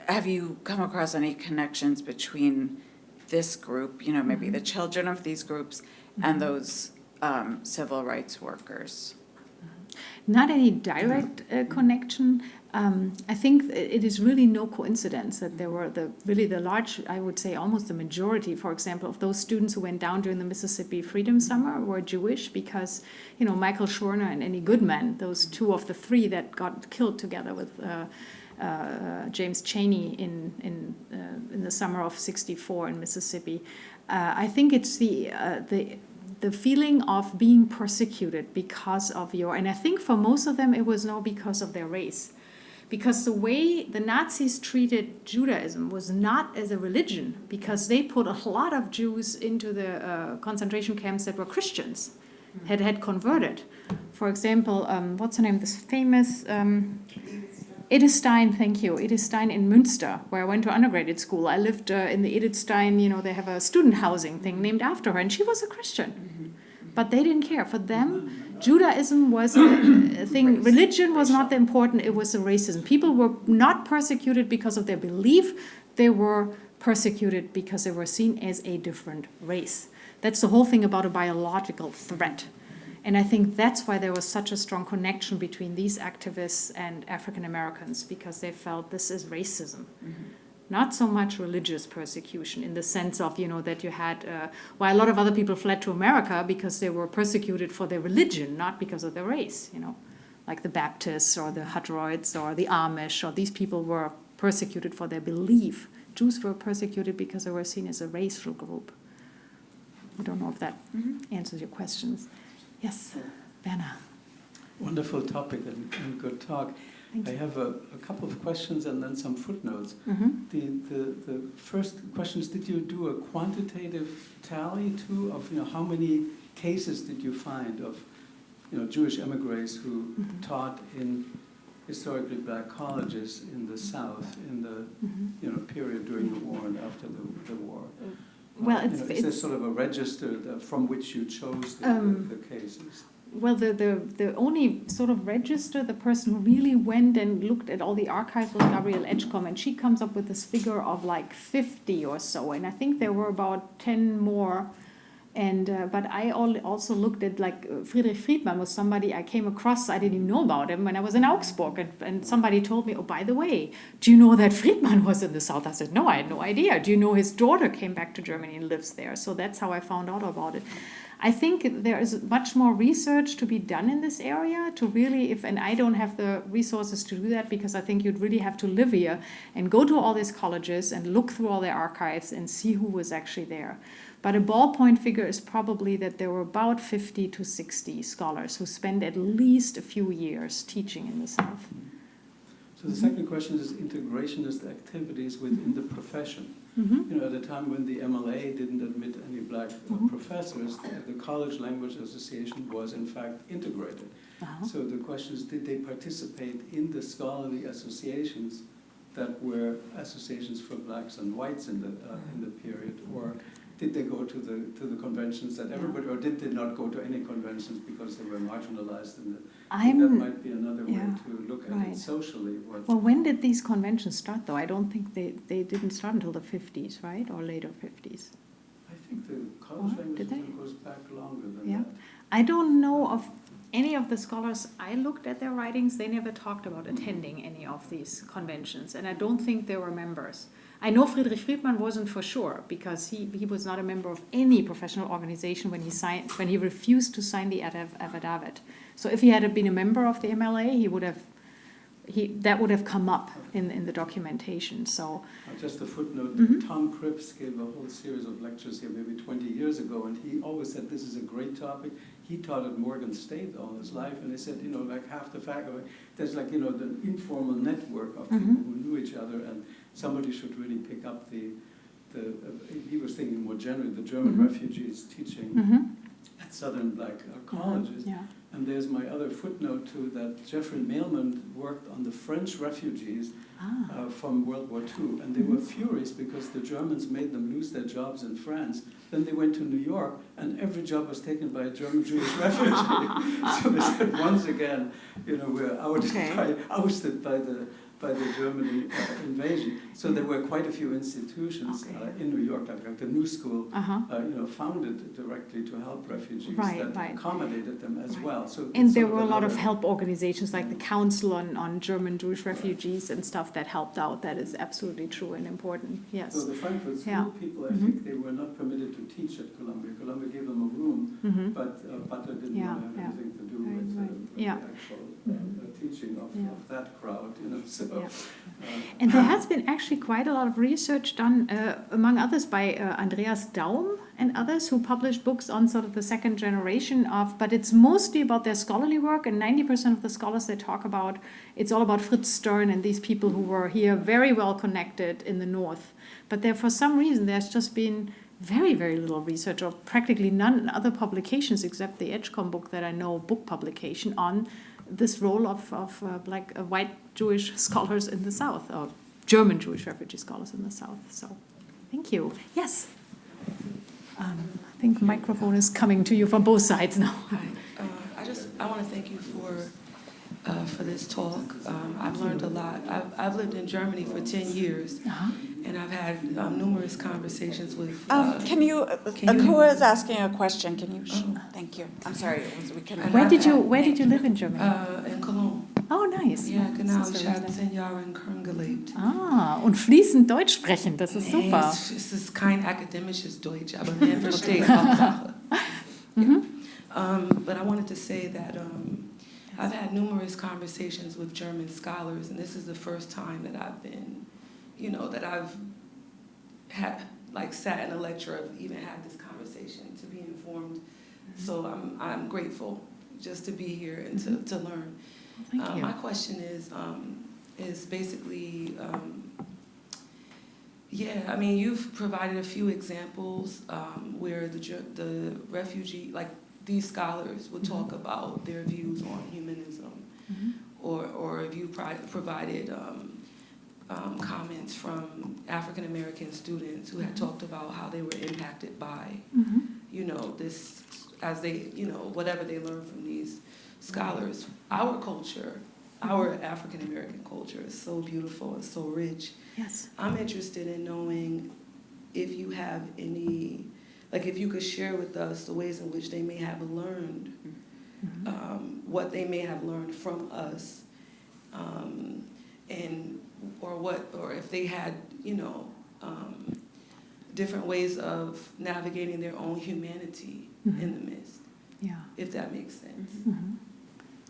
have you come across any connections between this group, you know, maybe the children of these groups and those civil rights workers? Not any direct connection. I think it is really no coincidence that there were the large, I would say almost the majority, for example, of those students who went down during the Mississippi Freedom Summer were Jewish, because, you know, Michael Schwerner and Annie Goodman, those two of the three that got killed together with James Chaney in the summer of '64 in Mississippi. I think it's the feeling of being persecuted because of and I think for most of them it was not because of their race, because the way the Nazis treated Judaism was not as a religion, because they put a lot of Jews into the concentration camps that were Christians, had converted. For example, what's her name? This famous Edith Stein, thank you. Edith Stein in Münster, where I went to undergraduate school. I lived in the Edith Stein, they have a student housing thing named after her, and she was a Christian. But they didn't care. For them, Judaism was a thing. Religion was not the important, it was the racism. People were not persecuted because of their belief. They were persecuted because they were seen as a different race. That's the whole thing about a biological threat. And I think that's why there was such a strong connection between these activists and African Americans, because they felt this is racism. Not so much religious persecution in the sense of, that you had, why a lot of other people fled to America because they were persecuted for their religion, not because of their race, like the Baptists or the Hutterites or the Amish, or these people were persecuted for their belief. Jews were persecuted because they were seen as a racial group. I don't know if that answers your questions. Yes, Werner. Wonderful topic and good talk. I have a couple of questions and then some footnotes. The first question is, did you do a quantitative tally too of how many cases did you find of Jewish emigres who taught in historically black colleges in the South in the period during the war and after the war? Well, is there sort of a register from which you chose the cases? Well, the only sort of register, the person who really went and looked at all the archives was Gabrielle Edgecombe, and she comes up with this figure of like 50 or so, and I think there were about 10 more. And but I also looked at, like, Friedrich Friedman was somebody I came across. I didn't even know about him when I was in Augsburg, and somebody told me, oh, by the way, do you know that Friedman was in the South? I said, no, I had no idea. Do you know his daughter came back to Germany and lives there? So that's how I found out about it. I think there is much more research to be done in this area to really, and I don't have the resources to do that, because I think you'd really have to live here and go to all these colleges and look through all their archives and see who was actually there. But a ballpoint figure is probably that there were about 50 to 60 scholars who spent at least a few years teaching in the South. So the second question is integrationist activities within the profession. At a time when the MLA didn't admit any black professors, the College Language Association was in fact integrated. So the question is, did they participate in the scholarly associations that were associations for blacks and whites in the period, or did they go to the conventions that everybody, or did they not go to any conventions because they were marginalized? I think that might be another way to look at it socially. Well, when did these conventions start, though? I don't think they didn't start until the 50s, right, or later 50s. I think the college language goes back longer than that. I don't know of any of the scholars I looked at their writings. They never talked about attending any of these conventions, and I don't think they were members. I know Friedrich Friedman wasn't for sure, because he was not a member of any professional organization when he refused to sign the affidavit. So if he had been a member of the MLA, that would have come up in the documentation. So just a footnote, Tom Cripps gave a whole series of lectures here maybe 20 years ago, and he always said this is a great topic. He taught at Morgan State all his life, and he said, like half the faculty, there's like, the informal network of people who knew each other, and somebody should really pick up he was thinking more generally, the German refugees teaching at Southern black colleges. And there's my other footnote too, that Jeffrey Mailman worked on the French refugees from World War II, and they were furious because the Germans made them lose their jobs in France. Then they went to New York, and every job was taken by a German Jewish refugee. So they said, once again, we're ousted by the German invasion. So there were quite a few institutions in New York, like the New School, founded directly to help refugees that accommodated them as well. So and there were a lot of help organizations like the Council on German Jewish Refugees and stuff that helped out. That is absolutely true and important. Yes. So the Frankfurt School people, I think they were not permitted to teach at Columbia. Columbia gave them a room, but Butler didn't want to have anything to do with the actual teaching of that crowd. So, and there has been actually quite a lot of research done, among others, by Andreas Daum and others who published books on sort of the second generation of, but it's mostly about their scholarly work, and 90% of the scholars they talk about, it's all about Fritz Stern and these people who were here very well connected in the north. But there, for some reason, there's just been very, very little research, or practically none in other publications except the Edgecombe book that I know, book publication, on this role of white Jewish scholars in the South, or German Jewish refugee scholars in the South. So, thank you. Yes? I think microphone is coming to you from both sides now. Hi. I want to thank you for this talk. I've learned a lot. I've lived in Germany for 10 years, and I've had numerous conversations with. Who is asking a question? Can you? Thank you. I'm sorry. We can. Where did you live in Germany? In Cologne. Oh, nice. Ja, genau. Ich habe 10 Jahre in Köln gelebt. Und fließend Deutsch sprechen, das ist super. Es ist kein akademisches Deutsch, aber man versteht Hauptsache. But I wanted to say that I've had numerous conversations with German scholars, and this is the first time that I've been, that I've had, sat in a lecture, I've even had this conversation to be informed. So I'm grateful just to be here and to learn. Thank you. My question is basically, you've provided a few examples where the refugee, these scholars would talk about their views on humanism, or if you provided comments from African American students who had talked about how they were impacted by, this, as they, whatever they learned from these scholars. Our culture, our African American culture is so beautiful and so rich. Yes. I'm interested in knowing if you have any, if you could share with us the ways in which they may have learned, what they may have learned from us, or if they had, different ways of navigating their own humanity in the midst. Yeah. If that makes sense.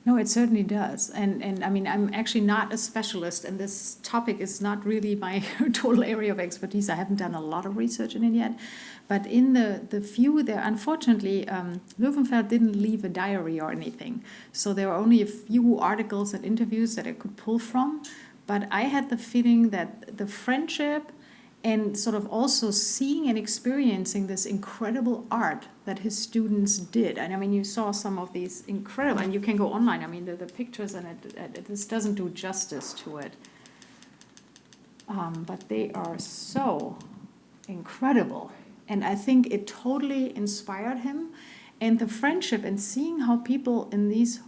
No, it certainly does. And I mean, I'm actually not a specialist, and this topic is not really my total area of expertise. I haven't done a lot of research in it yet. But in the few there, unfortunately, Löwenfeld didn't leave a diary or anything. So there were only a few articles and interviews that I could pull from. But I had the feeling that the friendship and sort of also seeing and experiencing this incredible art that his students did. And I mean, you saw some of these incredible, and you can go online, I mean, the pictures, and this doesn't do justice to it. But they are so incredible. And I think it totally inspired him. And the friendship and seeing how people in these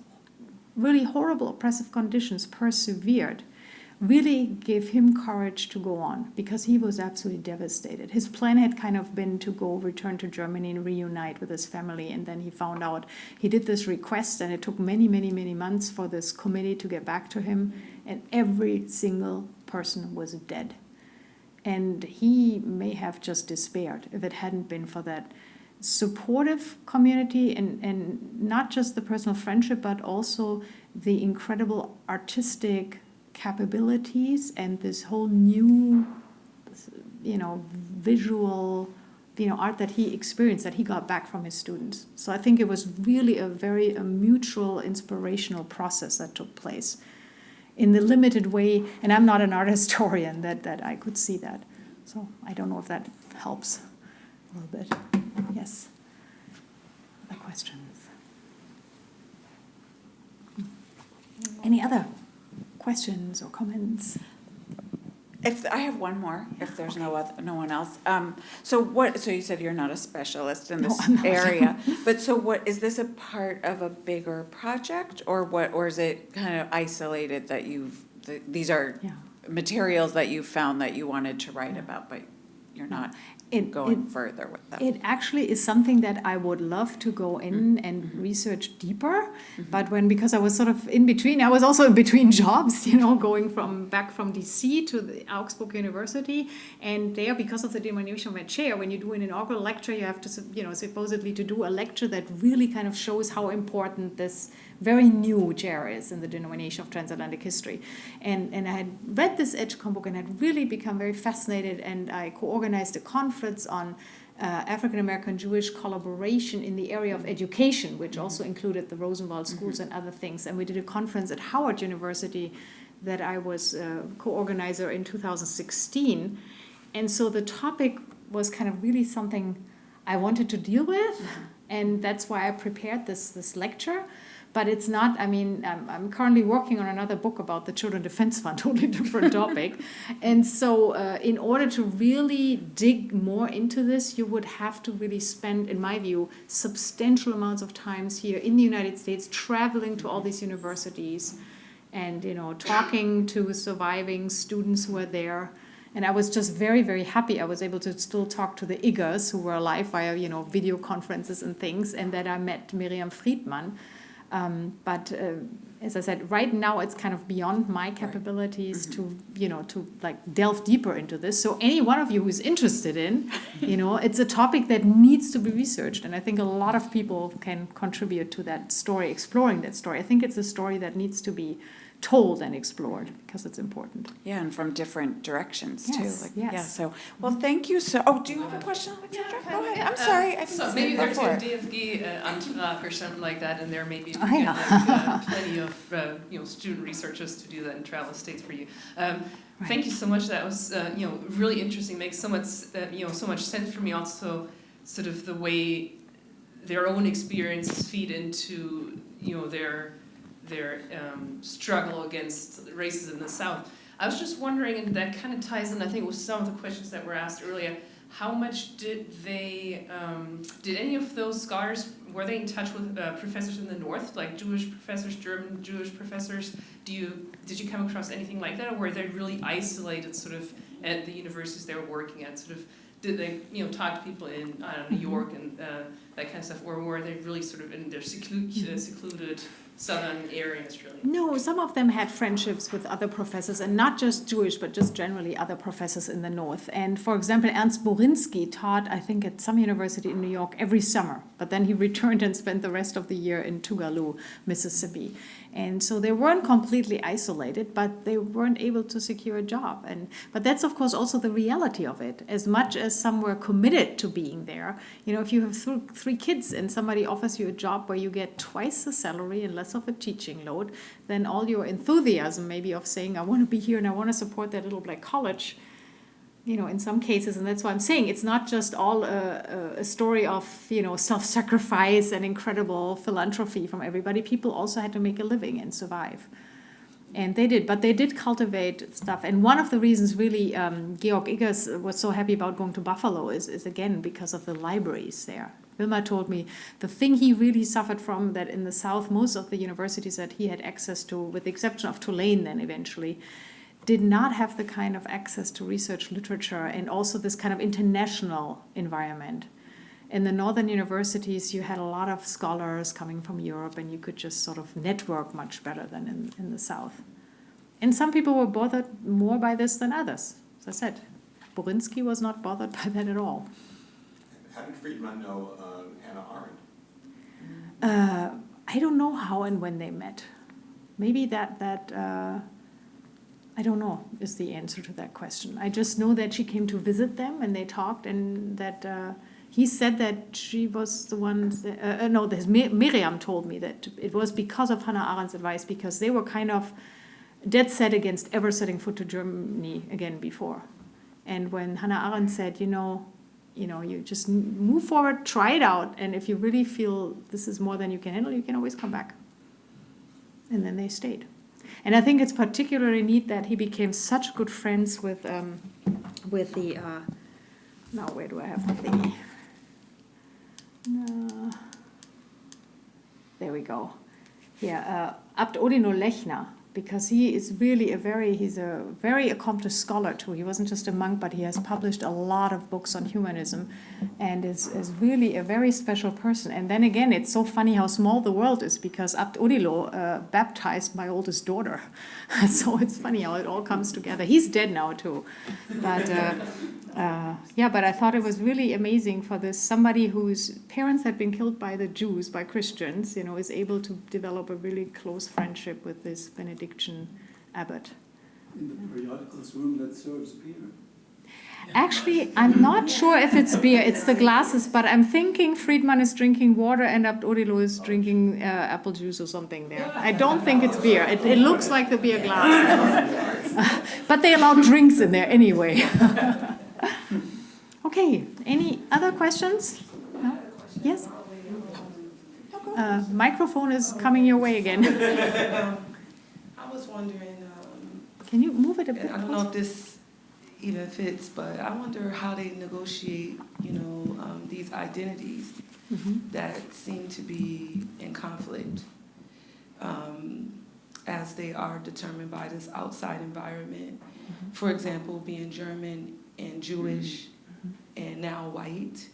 really horrible, oppressive conditions persevered really gave him courage to go on, because he was absolutely devastated. His plan had kind of been to return to Germany and reunite with his family, and then he found out, he did this request, and it took many, many, many months for this committee to get back to him, and every single person was dead. And he may have just despaired if it hadn't been for that supportive community, and not just the personal friendship, but also the incredible artistic capabilities and this whole new, visual, art that he experienced, that he got back from his students. So I think it was really a mutual inspirational process that took place in the limited way, and I'm not an art historian, that I could see that. So I don't know if that helps a little bit. Yes. Other questions? Any other questions or comments? If I have one more, if there's no one else. So you said you're not a specialist in this area, but so what is this a part of a bigger project, or what, or is it kind of isolated that these are materials that you found that you wanted to write about, but you're not going further with them? It actually is something that I would love to go in and research deeper, but because I was sort of in between, I was also in between jobs, going back from DC to the Augsburg University, and there, because of the diminution of my chair, when you do an inaugural lecture, you have to, supposedly to do a lecture that really kind of shows how important this very new chair is in the denomination of transatlantic history. And I had read this Edgecombe book and had really become very fascinated, and I co-organized a conference on African American Jewish collaboration in the area of education, which also included the Rosenwald schools and other things. And we did a conference at Howard University that I was co-organizer in 2016. And so the topic was kind of really something I wanted to deal with, and that's why I prepared this lecture. But it's not, I mean, I'm currently working on another book about the Children Defense Fund, totally different topic. And so in order to really dig more into this, you would have to really spend, in my view, substantial amounts of times here in the United States, traveling to all these universities and, you know, talking to surviving students who are there. And I was just very, very happy I was able to still talk to the Igas who were alive via, you know, video conferences and things, and that I met Miriam Friedman. But as I said, right now it's kind of beyond my capabilities to, you know, to like delve deeper into this. So any one of you who's interested in, you know, it's a topic that needs to be researched. And I think a lot of people can contribute to that story, exploring that story. I think it's a story that needs to be told and explored because it's important. Yeah, and from different directions Yes, too. Like, yes. Yeah. So, well, thank you. So, oh, do you have a question, Alexandra? Go ahead. I'm sorry. I didn't So see maybe it there's before. a DFG Antrag or something like that, and there may be Oh, yeah. plenty of student researchers to do that in travel states for you. Thank you so much. That was really interesting. Makes so much so much sense for me. Also, sort of the way their own experiences feed into their struggle against racism in the South. I was just wondering, and that kind of ties in, I think, with some of the questions that were asked earlier. How much did they, did any of those scholars, were they in touch with professors in the North, like Jewish professors, German Jewish professors? Did you come across anything like that, or were they really isolated, sort of, at the universities they were working at? Sort of, did they, talk to people in New York and that kind of stuff, or were they really sort of in their secluded southern area in Australia? No, some of them had friendships with other professors, and not just Jewish, but just generally other professors in the North. And for example, Ernst Borinsky taught, I think, at some university in New York every summer, but then he returned and spent the rest of the year in Tougaloo, Mississippi. And so they weren't completely isolated, but they weren't able to secure a job. But that's, of course, also the reality of it. As much as some were committed to being there, if you have three kids and somebody offers you a job where you get twice the salary and less of a teaching load, then all your enthusiasm maybe of saying, I want to be here and I want to support that little black college, in some cases, and that's why I'm saying it's not just all a story of, self-sacrifice and incredible philanthropy from everybody. People also had to make a living and survive. And they did, but they did cultivate stuff. And one of the reasons really Gieok Igas was so happy about going to Buffalo is again, because of the libraries there. Velma told me the thing he really suffered from, that in the South, most of the universities that he had access to, with the exception of Tulane then eventually, did not have the kind of access to research literature and also this kind of international environment. In the northern universities, you had a lot of scholars coming from Europe, and you could just sort of network much better than in the South. And some people were bothered more by this than others. As I said, Borinsky was not bothered by that at all. How did Friedman know Hannah Arendt? I don't know how and when they met. Maybe that I don't know is the answer to that question. I just know that she came to visit them and they talked, and that he said that she was the one, Miriam told me that it was because of Hannah Arendt's advice, because they were kind of dead set against ever setting foot to Germany again before. And when Hannah Arendt said, you just move forward, try it out, and if you really feel this is more than you can handle, you can always come back. And then they stayed. And I think it's particularly neat that he became such good friends with the, now where do I have the thingy? There we go. Yeah, Abt Odino Lechner, because he is really he's a very accomplished scholar too. He wasn't just a monk, but he has published a lot of books on humanism and is really a very special person. And then again, it's so funny how small the world is, because Abt Odilo baptized my oldest daughter. So it's funny how it all comes together. He's dead now too. But Yeah, but I thought it was really amazing for this, somebody whose parents had been killed by the Jews, by Christians, is able to develop a really close friendship with this Benedictine abbot. In the periodicals room that serves beer. Actually, I'm not sure if it's beer, it's the glasses, but I'm thinking Friedman is drinking water and Abdodilo is drinking apple juice or something there. I don't think it's beer. It looks like the beer glass. But they allow drinks in there anyway. Okay, any other questions? No? Yes? Microphone is coming your way again. I was wondering, Can you move it a bit? I don't know if this even fits, but I wonder how they negotiate, these identities that seem to be in conflict as they are determined by this outside environment. For example, being German and Jewish and now white,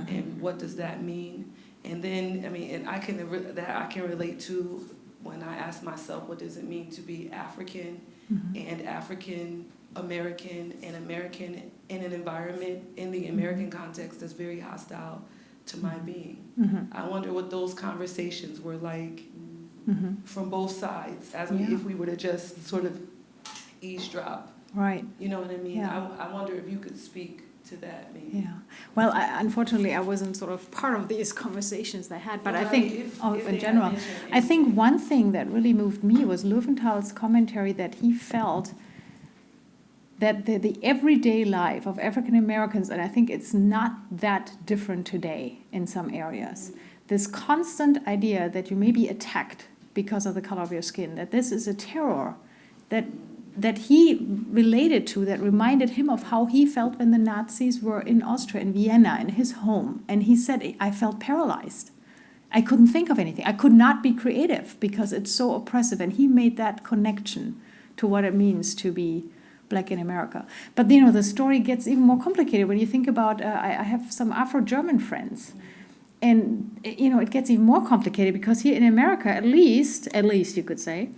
and what does that mean? And then, and I can relate to when I ask myself, what does it mean to be African and African American and American in an environment in the American context that's very hostile to my being. I wonder what those conversations were like from both sides, if we were to just sort of eavesdrop. Right. You know what I mean? Yeah. I wonder if you could speak to that, maybe. Yeah. Well, unfortunately, I wasn't sort of part of these conversations they had, but Well, I think, if in they general, had mentioned I think one thing that really moved me was Löwenthal's commentary that he felt that the everyday life of African Americans, and I think it's not that different today in some areas, this constant idea that you may be attacked because of the color of your skin, that this is a terror that he related to, that reminded him of how he felt when the Nazis were in Austria, in Vienna, in his home. And he said, I felt paralyzed. I couldn't think of anything. I could not be creative because it's so oppressive. And he made that connection to what it means to be Black in America. But, the story gets even more complicated when you think about, I have some Afro-German friends. And, it gets even more complicated because here in America, at least you could say,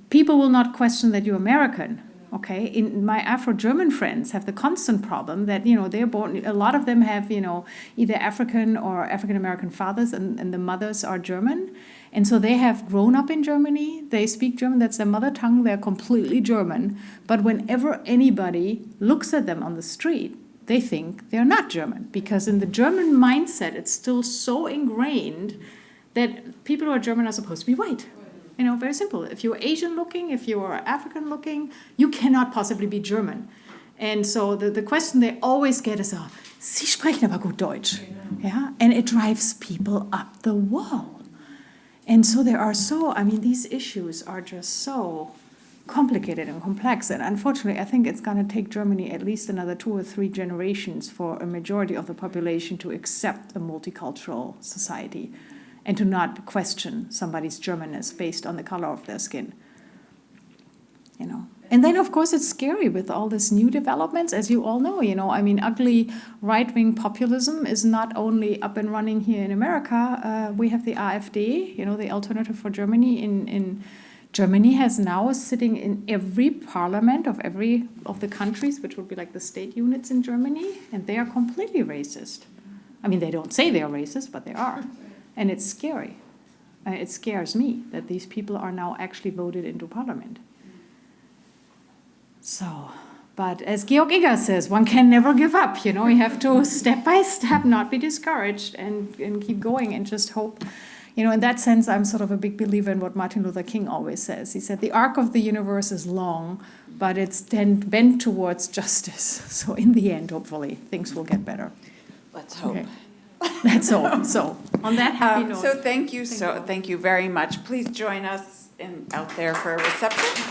people will not question that you're American, okay? My Afro-German friends have the constant problem that, they're born, a lot of them have, either African or African-American fathers and the mothers are German. And so they have grown up in Germany, they speak German, that's their mother tongue, they're completely German. But whenever anybody looks at them on the street, they think they're not German. Because in the German mindset, it's still so ingrained that people who are German are supposed to be white. Very simple. If you're Asian looking, if you're African looking, you cannot possibly be German. And so the question they always get is, Sie sprechen aber gut Deutsch. Yeah? And it drives people up the wall. And so these issues are just so complicated and complex. And unfortunately, I think it's going to take Germany at least another 2 or 3 generations for a majority of the population to accept a multicultural society and to not question somebody's Germanness based on the color of their skin. And then, of course, it's scary with all this new developments, as you all know. Ugly right-wing populism is not only up and running here in America. We have the AfD, the Alternative for Germany in Germany has now sitting in every parliament of every of the countries, which would be like the state units in Germany, and they are completely racist. They don't say they are racist, but they are. And it's scary. It scares me that these people are now actually voted into parliament. So, but as Gieok Igas says, one can never give up. You have to step by step, not be discouraged, and keep going and just hope. In that sense, I'm sort of a big believer in what Martin Luther King always says. He said, the arc of the universe is long, but it's then bent towards justice. So in the end, hopefully, things will get better. Let's hope. Okay. That's all. So on that happy note. So thank you very much. Please join us out there for a reception.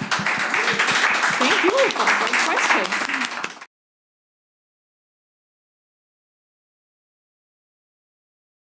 Thank you for the questions.